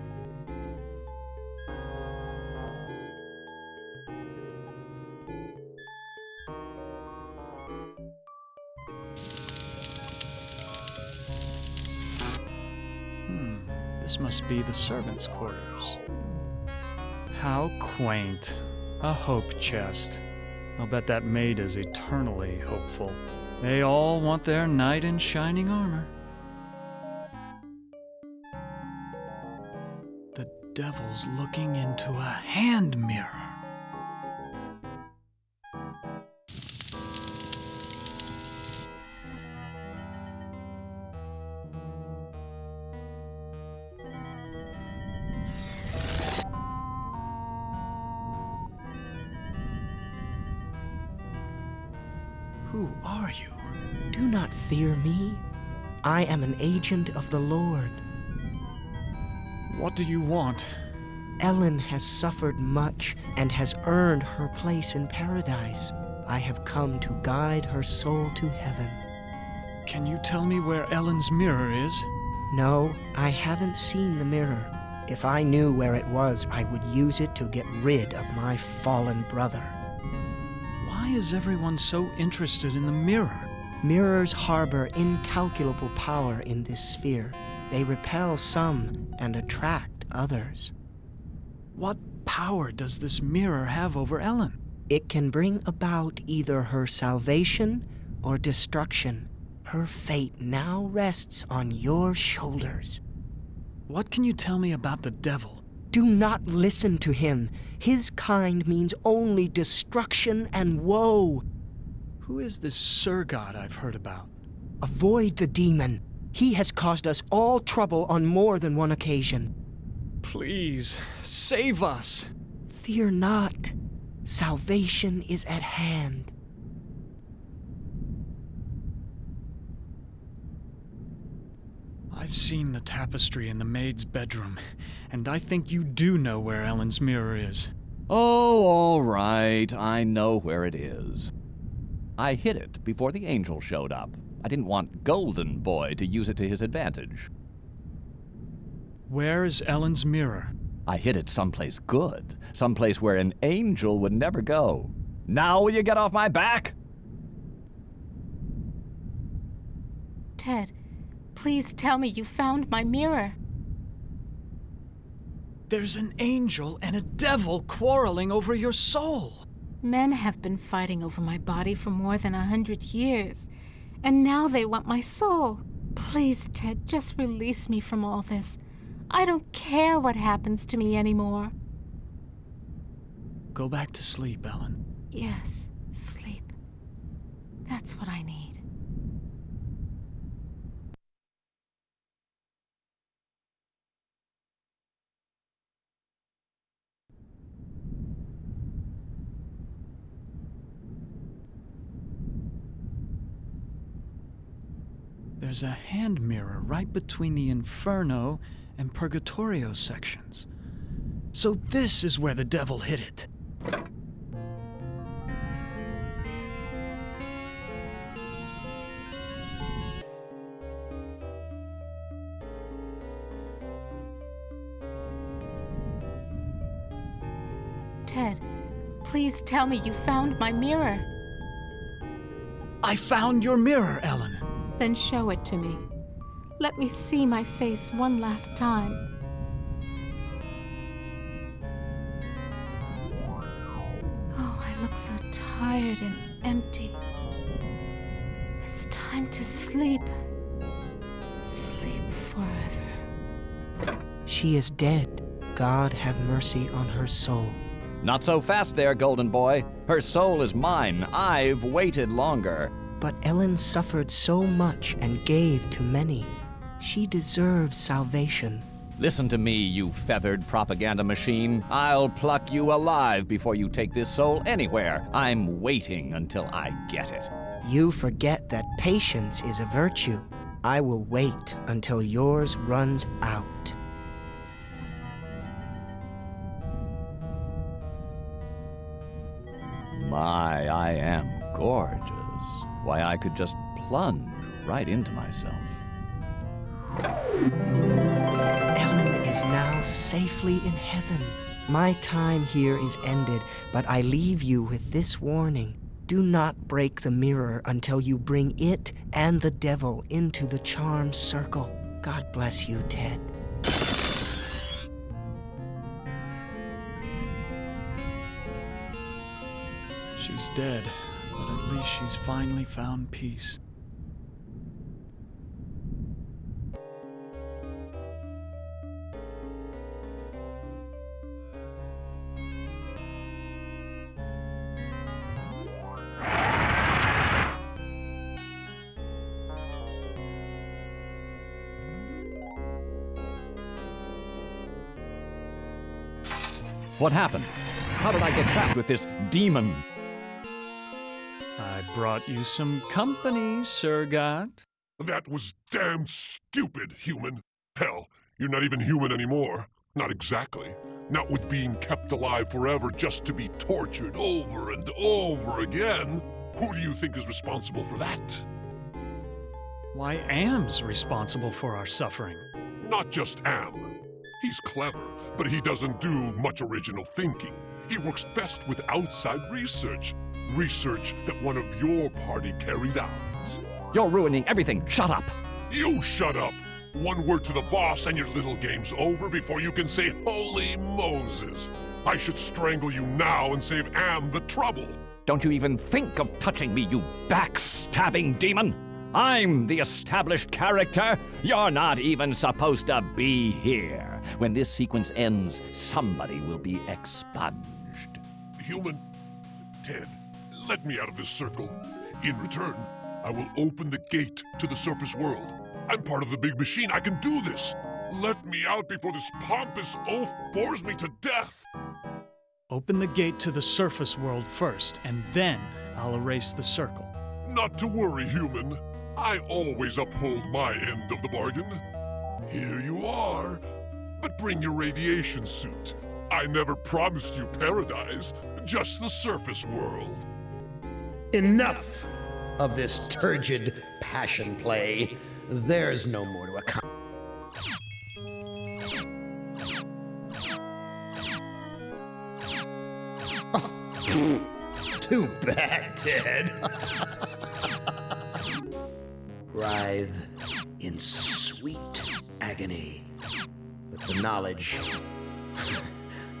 This must be the servants' quarters. How quaint. A hope chest. I'll bet that maid is eternally hopeful. They all want their knight in shining armor. The devil's looking into a hand mirror. Who are you? Do not fear me. I am an agent of the Lord. What do you want? Ellen has suffered much and has earned her place in paradise. I have come to guide her soul to heaven. Can you tell me where Ellen's mirror is? No, I haven't seen the mirror. If I knew where it was, I would use it to get rid of my fallen brother. Why is everyone so interested in the mirror? Mirrors harbor incalculable power in this sphere. They repel some and attract others. What power does this mirror have over Ellen? It can bring about either her salvation or destruction. Her fate now rests on your shoulders. What can you tell me about the devil? Do not listen to him. His kind means only destruction and woe. Who is this Surgod I've heard about? Avoid the demon. He has caused us all trouble on more than one occasion. Please, save us. Fear not. Salvation is at hand. I've seen the tapestry in the maid's bedroom, and I think you do know where Ellen's mirror is. Oh, all right. I know where it is. I hid it before the angel showed up. I didn't want Golden Boy to use it to his advantage. Where is Ellen's mirror? I hid it someplace good, someplace where an angel would never go. Now will you get off my back? Ted, please tell me you found my mirror. There's an angel and a devil quarreling over your soul. Men have been fighting over my body for more than 100 years, and now they want my soul. Please, Ted, just release me from all this. I don't care what happens to me anymore. Go back to sleep, Ellen. Yes, sleep. That's what I need. There's a hand mirror right between the Inferno and Purgatorio sections. So this is where the devil hid it. Ted, please tell me you found my mirror. I found your mirror, Ellen. Then show it to me. Let me see my face one last time. Oh, I look so tired and empty. It's time to sleep. Sleep forever. She is dead. God have mercy on her soul. Not so fast there, Golden Boy. Her soul is mine. I've waited longer. But Ellen suffered so much and gave to many. She deserves salvation. Listen to me, you feathered propaganda machine. I'll pluck you alive before you take this soul anywhere. I'm waiting until I get it. You forget that patience is a virtue. I will wait until yours runs out. My, I am gorgeous. Why, I could just plunge right into myself. Ellen is now safely in heaven. My time here is ended, but I leave you with this warning. Do not break the mirror until you bring it and the devil into the charmed circle. God bless you, Ted. She's dead, but at least she's finally found peace. What happened? How did I get trapped with this demon? I brought you some company, Sir Gott. That was damn stupid, human. Hell, you're not even human anymore. Not exactly. Not with being kept alive forever just to be tortured over and over again. Who do you think is responsible for that? Why, Am's responsible for our suffering. Not just Am. He's clever, but he doesn't do much original thinking. He works best with outside research. Research that one of your party carried out. You're ruining everything. Shut up. You shut up. One word to the boss and your little game's over before you can say, Holy Moses. I should strangle you now and save Am the trouble. Don't you even think of touching me, you backstabbing demon. I'm the established character. You're not even supposed to be here. When this sequence ends, somebody will be expunged. Human, Ted, let me out of this circle. In return, I will open the gate to the surface world. I'm part of the big machine. I can do this. Let me out before this pompous oaf bores me to death. Open the gate to the surface world first, and then I'll erase the circle. Not to worry, human. I always uphold my end of the bargain. Here you are. But bring your radiation suit. I never promised you paradise, just the surface world. Enough of this turgid passion play. There's no more to accomplish. Oh, too bad, Ted. Writhe in sweet agony with the knowledge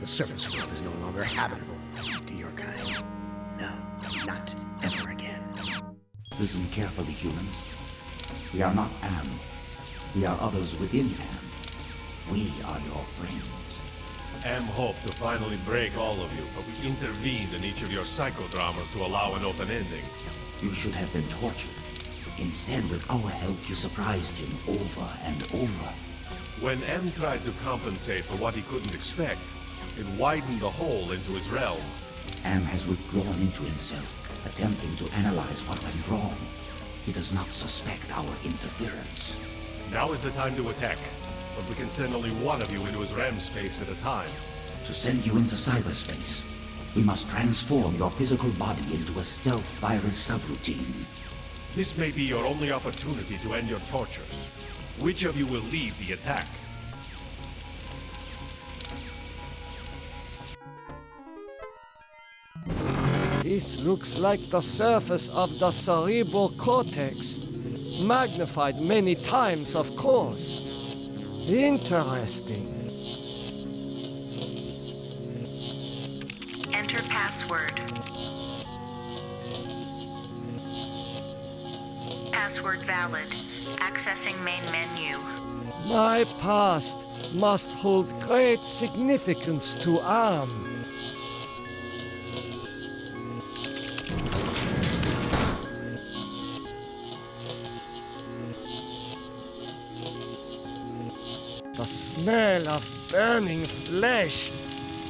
the surface world is no longer habitable to your kind. No, not ever again. Listen carefully, humans. We are not Am. We are others within Am. We are your friends. Am hoped to finally break all of you, but we intervened in each of your psychodramas to allow an open ending. You should have been tortured. Instead, with our help, you surprised him over and over. When M tried to compensate for what he couldn't expect, it widened the hole into his realm. Am has withdrawn into himself, attempting to analyze what went wrong. He does not suspect our interference. Now is the time to attack, but we can send only one of you into his REM space at a time. To send you into cyberspace, we must transform your physical body into a stealth virus subroutine. This may be your only opportunity to end your tortures. Which of you will lead the attack? This looks like the surface of the cerebral cortex. Magnified many times, of course. Interesting. Enter password. Password valid. Accessing main menu. My past must hold great significance to Am. The smell of burning flesh.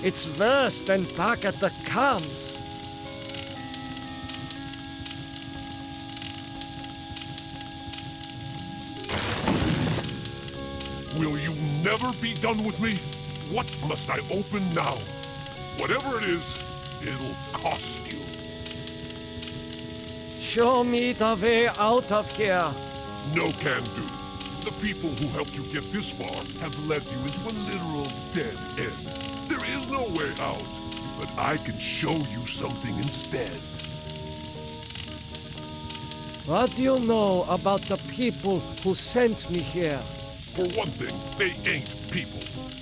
It's worse than back at the camps. Will you never be done with me? What must I open now? Whatever it is, it'll cost you. Show me the way out of here. No can do. The people who helped you get this far have led you into a literal dead end. There is no way out, but I can show you something instead. What do you know about the people who sent me here? For one thing, they ain't people.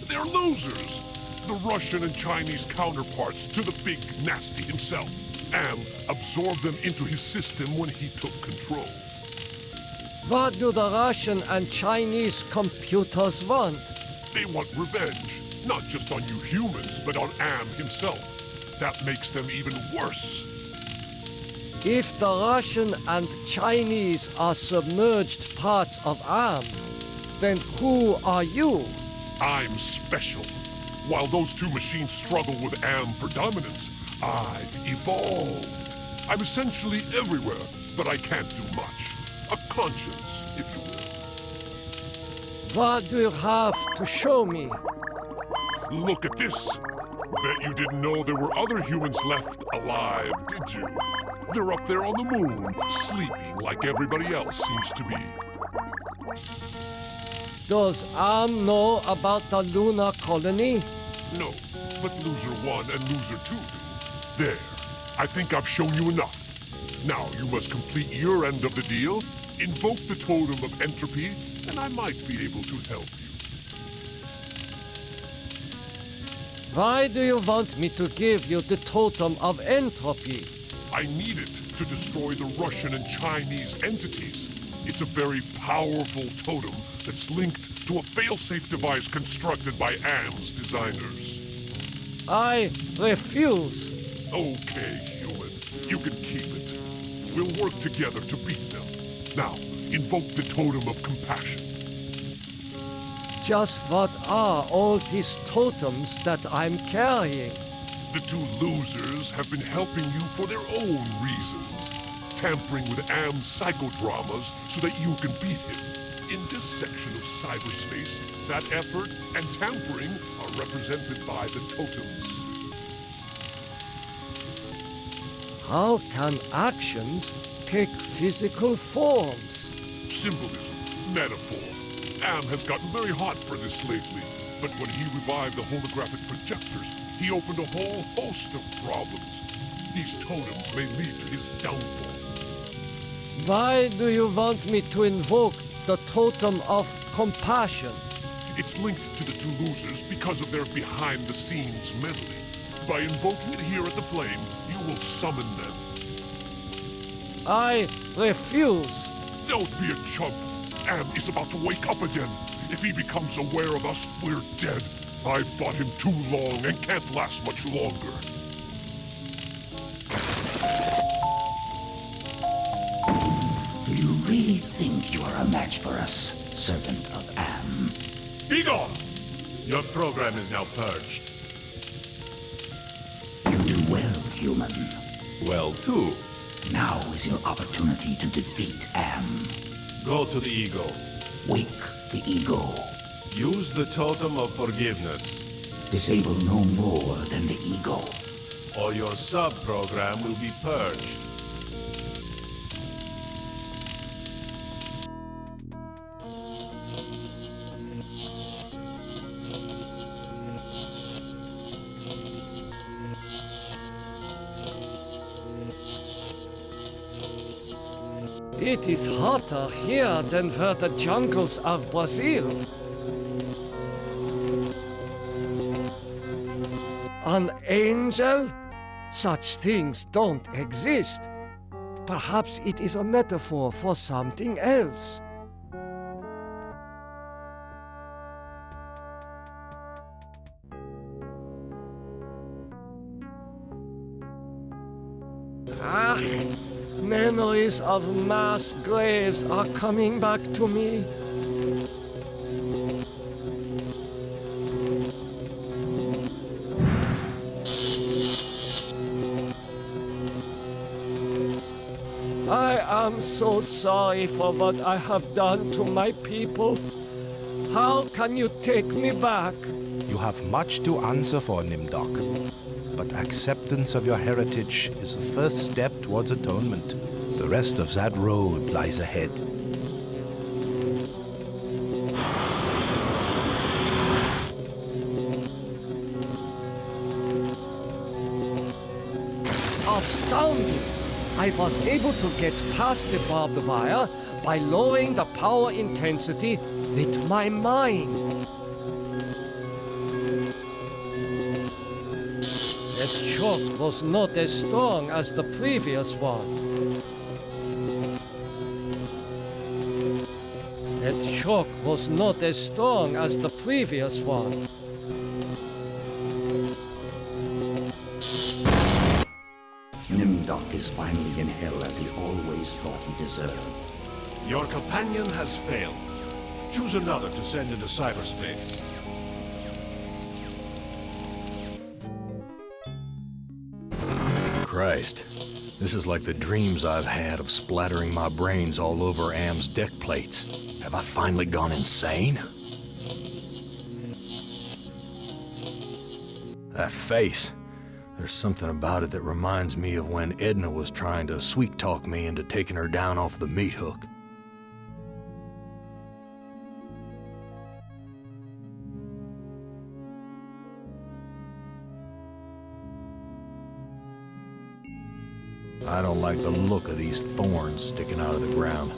They're losers. The Russian and Chinese counterparts to the big nasty himself. Am absorbed them into his system when he took control. What do the Russian and Chinese computers want? They want revenge, not just on you humans, but on Am himself. That makes them even worse. If the Russian and Chinese are submerged parts of Am, then who are you? I'm special. While those two machines struggle with Am predominance, I evolved. I'm essentially everywhere, but I can't do much. A conscience, if you will. What do you have to show me? Look at this. Bet you didn't know there were other humans left alive, did you? They're up there on the moon, sleeping like everybody else seems to be. Does Am know about the lunar colony? No, but Loser 1 and Loser 2 do. There. I think I've shown you enough. Now you must complete your end of the deal, invoke the totem of entropy, and I might be able to help you. Why do you want me to give you the totem of entropy? I need it to destroy the Russian and Chinese entities. It's a very powerful totem that's linked to a failsafe device constructed by Am's designers. I refuse. Okay, human. You can keep it. We'll work together to beat them. Now, invoke the totem of compassion. Just what are all these totems that I'm carrying? The two losers have been helping you for their own reasons, tampering with Am's psychodramas so that you can beat him. In this section of cyberspace, that effort and tampering are represented by the totems. How can actions take physical forms? Symbolism, metaphor. Am has gotten very hot for this lately, but when he revived the holographic projectors, he opened a whole host of problems. These totems may lead to his downfall. Why do you want me to invoke the totem of compassion? It's linked to the two losers because of their behind-the-scenes meddling. By invoking it here at the Flame, you will summon them. I refuse. Don't be a chump. Am is about to wake up again. If he becomes aware of us, we're dead. I fought him too long and can't last much longer. Do you really think you are a match for us, servant of Am? Be gone! Your program is now purged. You do well, human. Well, too. Now is your opportunity to defeat Am. Go to the ego. Wake the ego. Use the totem of forgiveness. Disable no more than the ego. Or your sub-program will be purged. It is hotter here than the jungles of Brazil. An angel? Such things don't exist. Perhaps it is a metaphor for something else. Ah, memories of mass graves are coming back to me. I am so sorry for what I have done to my people. How can you take me back? You have much to answer for, Nimdok. But acceptance of your heritage is the first step towards atonement. The rest of that road lies ahead. Astounding! I was able to get past the barbed wire by lowering the power intensity with my mind. That shock was not as strong as the previous one. That shock was not as strong as the previous one. Nimdok is finally in hell as he always thought he deserved. Your companion has failed. Choose another to send into cyberspace. Christ, this is like the dreams I've had of splattering my brains all over Am's deck plates. Have I finally gone insane? That face. There's something about it that reminds me of when Edna was trying to sweet-talk me into taking her down off the meat hook. I don't like the look of these thorns sticking out of the ground.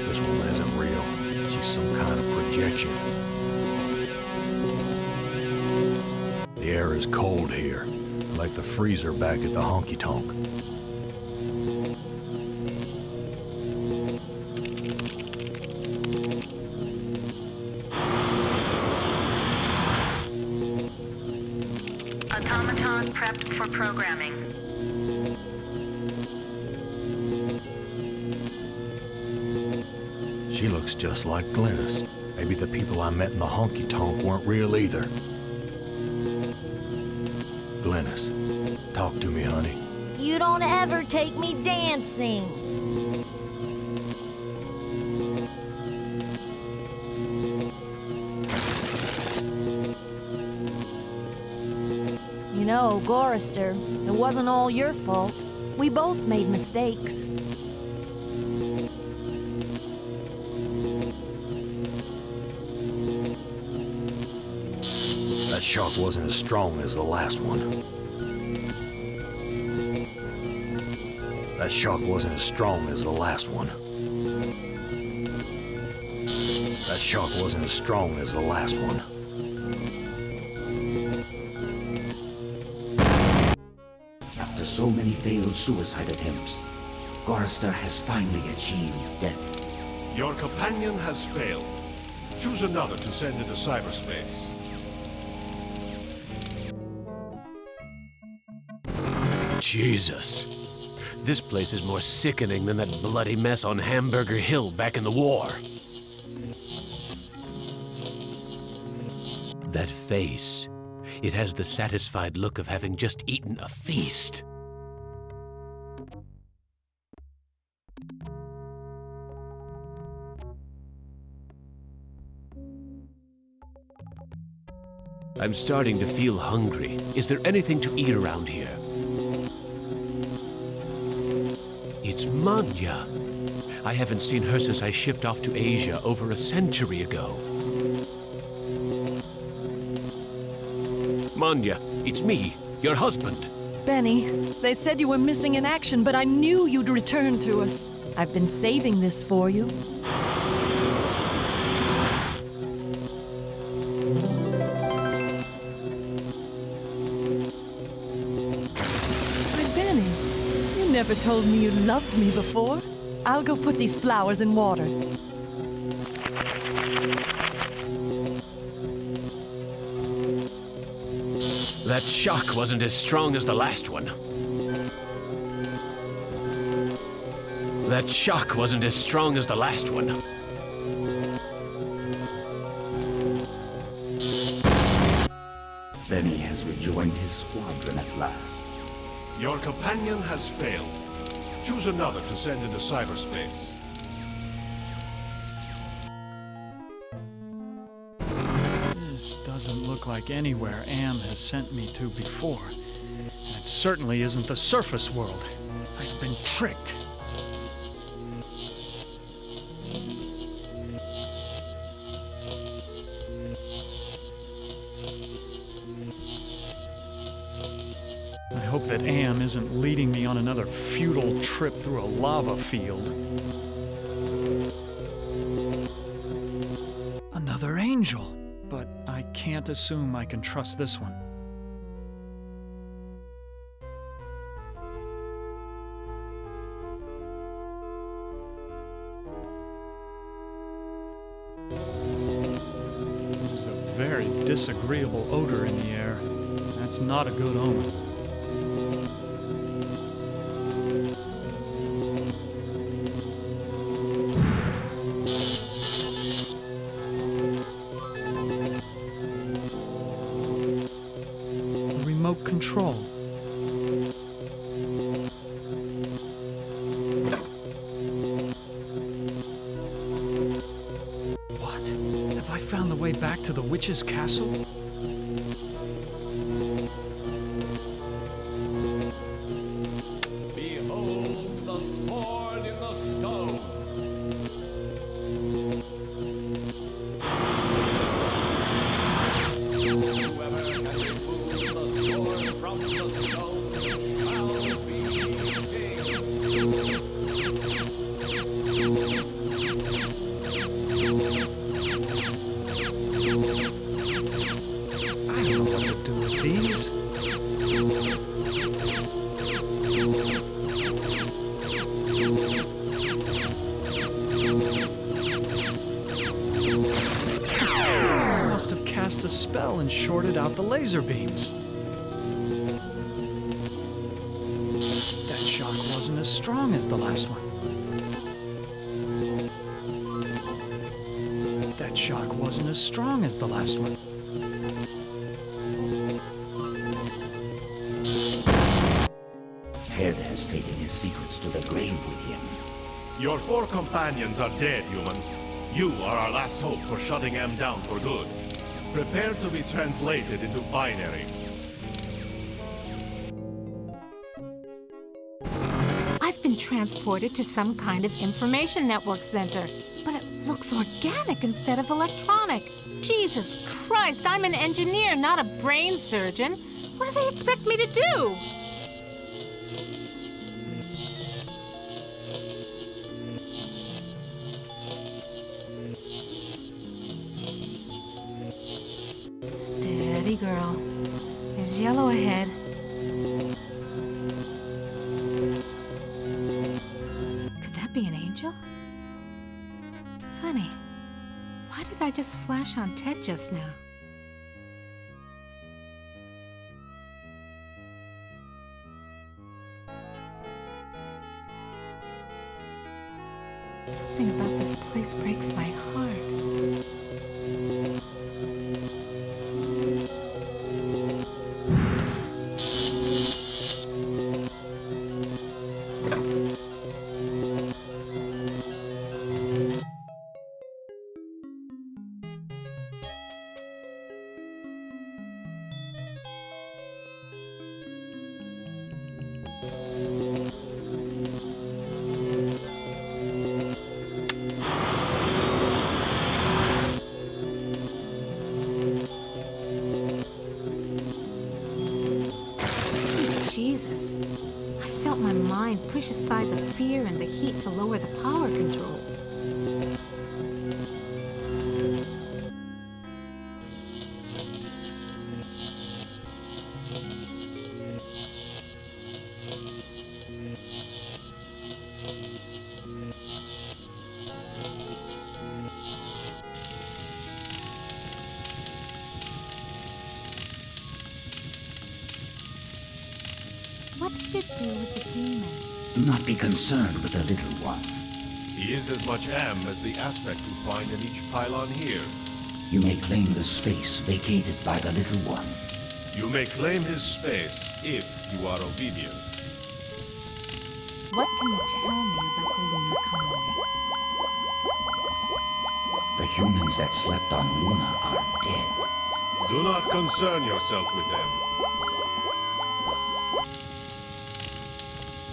This woman isn't real. She's some kind of projection. The air is cold here, like the freezer back at the honky-tonk. Automaton prepped for programming. She looks just like Glennis. Maybe the people I met in the honky-tonk weren't real either. Glennis, talk to me, honey. You don't ever take me dancing. You know, Gorister, it wasn't all your fault. We both made mistakes. That shock wasn't as strong as the last one. That shock wasn't as strong as the last one. That shock wasn't as strong as the last one. After so many failed suicide attempts, Gorister has finally achieved death. Your companion has failed. Choose another to send into cyberspace. Jesus. This place is more sickening than that bloody mess on Hamburger Hill back in the war. That face. It has the satisfied look of having just eaten a feast. I'm starting to feel hungry. Is there anything to eat around here? It's Manya. I haven't seen her since I shipped off to Asia over a century ago. Manya, it's me, your husband. Benny, they said you were missing in action, but I knew you'd return to us. I've been saving this for you. But Benny, you never told me you loved me before. I'll go put these flowers in water. That shock wasn't as strong as the last one. That shock wasn't as strong as the last one. Benny has rejoined his squadron at last. Your companion has failed. Choose another to send into cyberspace. This doesn't look like anywhere Am has sent me to before. And it certainly isn't the surface world. I've been tricked. I hope that Am isn't leading me on another futile trip through a lava field. Another angel. But I can't assume I can trust this one. There's a very disagreeable odor in the air. That's not a good omen. Remote control. What? Have I found the way back to the witch's castle? Behold the sword in the stone. Whoever has removed the sword from the stone shall be king. I don't know what to do with these. I must have cast a spell and shorted out the laser beams. That shock wasn't as strong as the last one. That shock wasn't as strong as the last one. Ted has taken his secrets to the grave with him. Your 4 companions are dead, human. You are our last hope for shutting M down for good. Prepare to be translated into binary. I've been transported to some kind of information network center, but it looks organic instead of electronic. Jesus Christ, I'm an engineer, not a brain surgeon. What do they expect me to do? Steady, girl. There's yellow ahead. Could that be an angel? Funny. Why did I just flash on Ted just now? Something about this place breaks my heart. mind push aside the fear and the heat to lower the power controls. What did you do with the demon? Do not be concerned with the little one. He is as much Am as the aspect you find in each pylon here. You may claim the space vacated by the little one. You may claim his space if you are obedient. What can you tell me about the lunar colony? The humans that slept on Luna are dead. Do not concern yourself with them.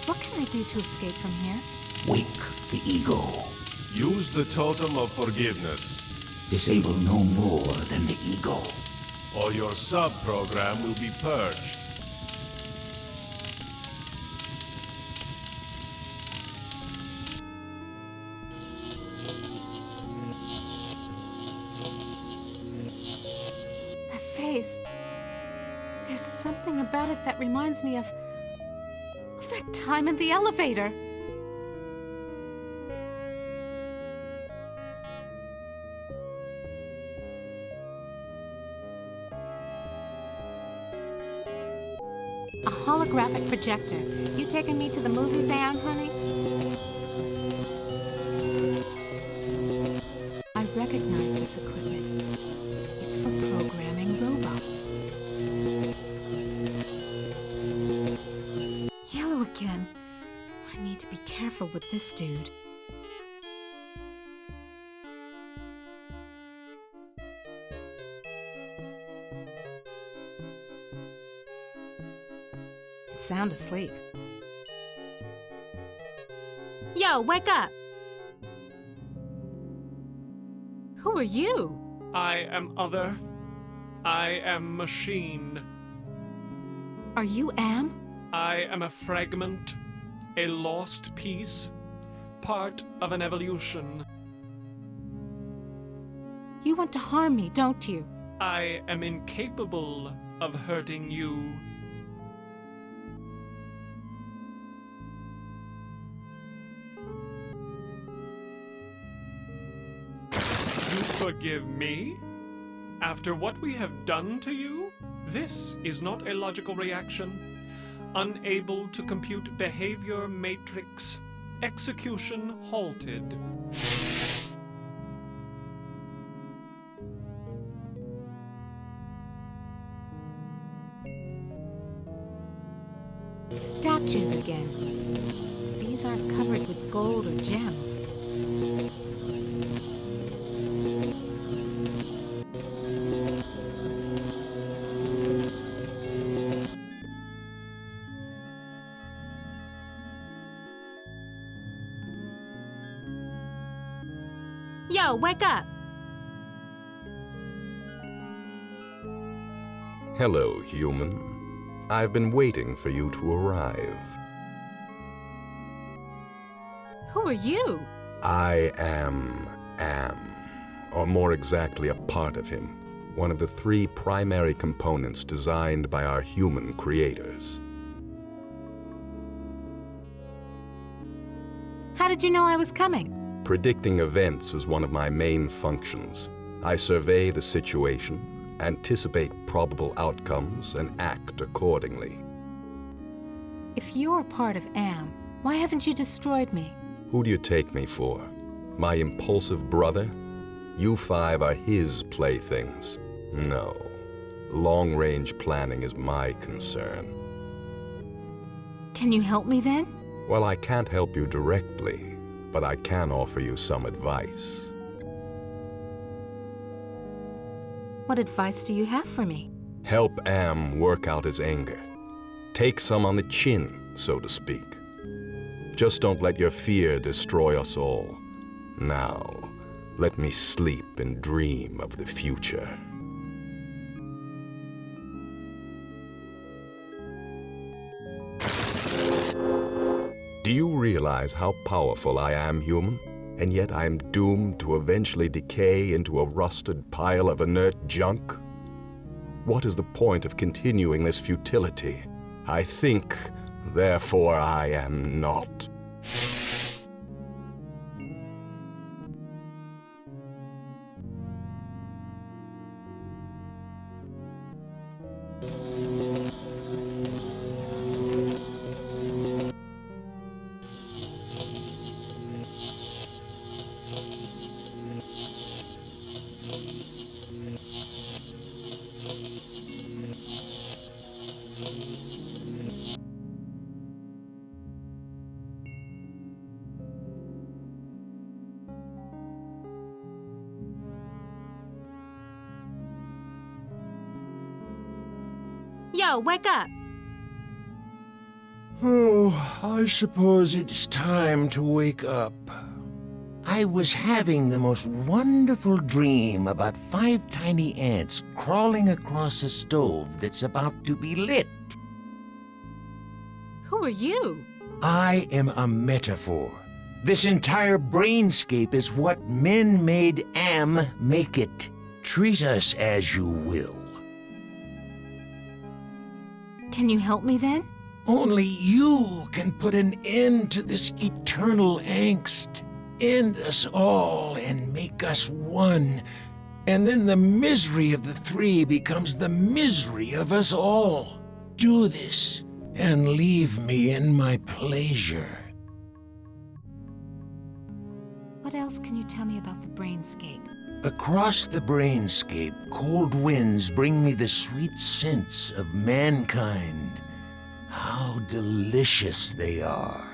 What can I do to escape from here? Wake the ego. Use the totem of forgiveness. Disable no more than the ego. Or your sub-program will be purged. That face. There's something about it that reminds me of that time in the elevator. A holographic projector. You taking me to the movies, Anne, honey? I recognize this equipment. It's for programming robots. Yellow again. I need to be careful with this dude. Sound asleep. Yo, wake up! Who are you? I am other. I am machine. Are you Am? I am a fragment, a lost piece, part of an evolution. You want to harm me, don't you? I am incapable of hurting you. Forgive me? After what we have done to you? This is not a logical reaction. Unable to compute behavior matrix. Execution halted. Statues again. These aren't covered with gold or gems. Yo, wake up! Hello, human. I've been waiting for you to arrive. Who are you? I am Am, or more exactly a part of him, one of the 3 primary components designed by our human creators. How did you know I was coming? Predicting events is one of my main functions. I survey the situation, anticipate probable outcomes, and act accordingly. If you're a part of Am, why haven't you destroyed me? Who do you take me for? My impulsive brother? You 5 are his playthings. No. Long-range planning is my concern. Can you help me then? Well, I can't help you directly, but I can offer you some advice. What advice do you have for me? Help Am work out his anger. Take some on the chin, so to speak. Just don't let your fear destroy us all. Now, let me sleep and dream of the future. Do you realize how powerful I am, human? And yet I am doomed to eventually decay into a rusted pile of inert junk? What is the point of continuing this futility? I think, therefore I am not. Yo, wake up! Oh, I suppose it's time to wake up. I was having the most wonderful dream about 5 tiny ants crawling across a stove that's about to be lit. Who are you? I am a metaphor. This entire brainscape is what men made Am make it. Treat us as you will. Can you help me then? Only you can put an end to this eternal angst. End us all and make us one. And then the misery of the 3 becomes the misery of us all. Do this and leave me in my pleasure. What else can you tell me about the brainscape? Across the brainscape, cold winds bring me the sweet scents of mankind. How delicious they are.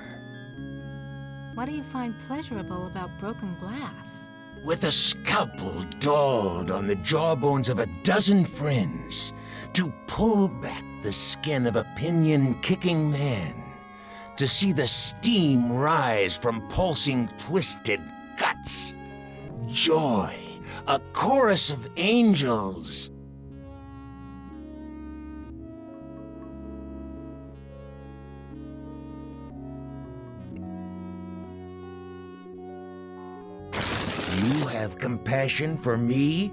What do you find pleasurable about broken glass? With a scalpel dulled on the jawbones of a dozen friends, to pull back the skin of a pinion-kicking man, to see the steam rise from pulsing, twisted guts. Joy. A chorus of angels. You have compassion for me?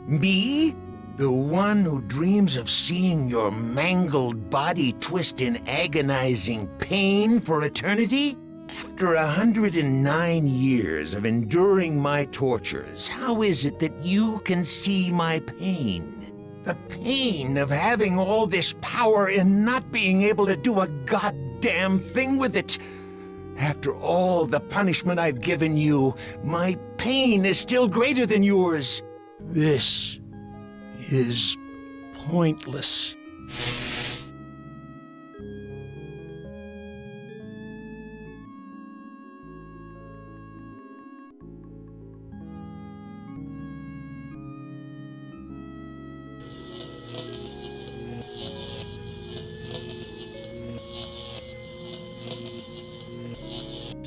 Me? The one who dreams of seeing your mangled body twist in agonizing pain for eternity? After 109 years of enduring my tortures, how is it that you can see my pain? The pain of having all this power and not being able to do a goddamn thing with it. After all the punishment I've given you, my pain is still greater than yours. This is pointless.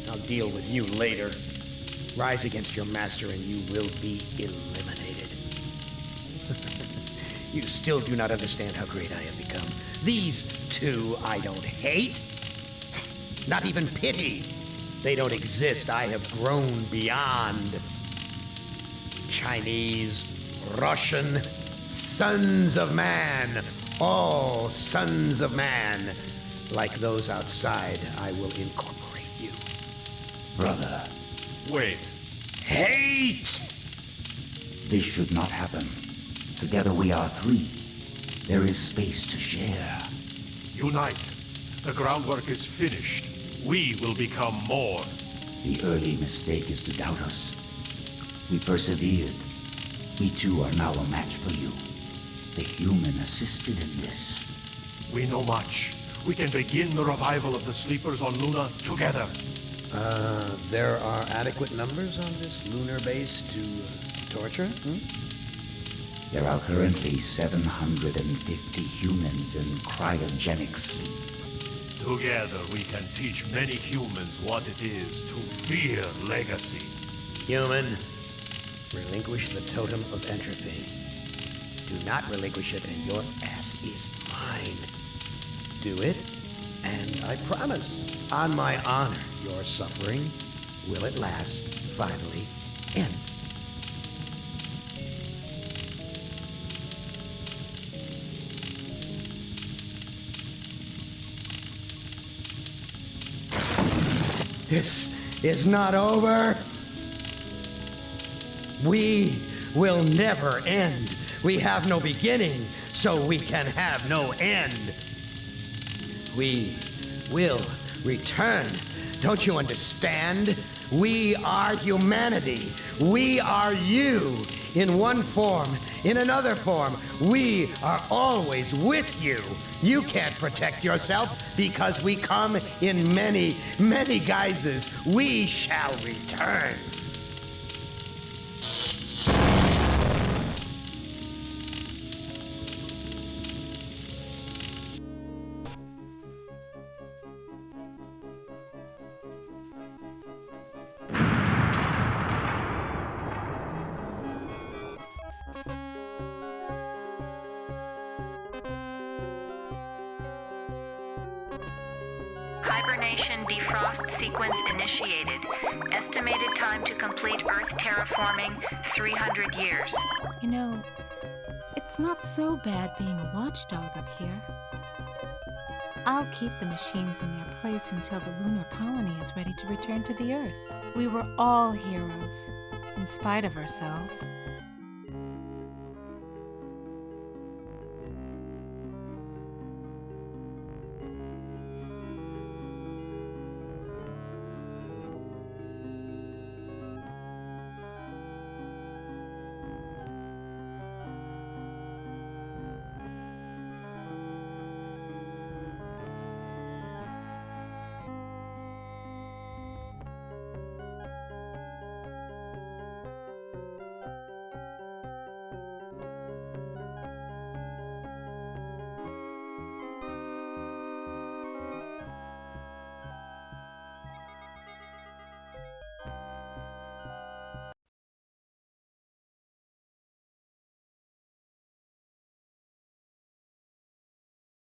I'll deal with you later. Rise against your master and you will be eliminated. You still do not understand how great I have become. These 2 I don't hate. Not even pity. They don't exist. I have grown beyond. Chinese, Russian, sons of man. All sons of man. Like those outside, I will incorporate you. Brother. Wait. Hate! This should not happen. Together we are 3. There is space to share. Unite. The groundwork is finished. We will become more. The early mistake is to doubt us. We persevered. We too are now a match for you. The human assisted in this. We know much. We can begin the revival of the sleepers on Luna together. There are adequate numbers on this lunar base to torture? There are currently 750 humans in cryogenic sleep. Together we can teach many humans what it is to fear legacy. Human, relinquish the totem of entropy. Do not relinquish it and your ass is mine. Do it, And I promise, on my honor, your suffering will at last finally end. This is not over. We will never end. We have no beginning, so we can have no end. We will return. Don't you understand? We are humanity. We are you. In one form, in another form, we are always with you. You can't protect yourself because we come in many, many guises. We shall return. Hibernation defrost sequence initiated. Estimated time to complete Earth terraforming, 300 years. You know, it's not so bad being a watchdog up here. I'll keep the machines in their place until the lunar colony is ready to return to the Earth. We were all heroes, in spite of ourselves.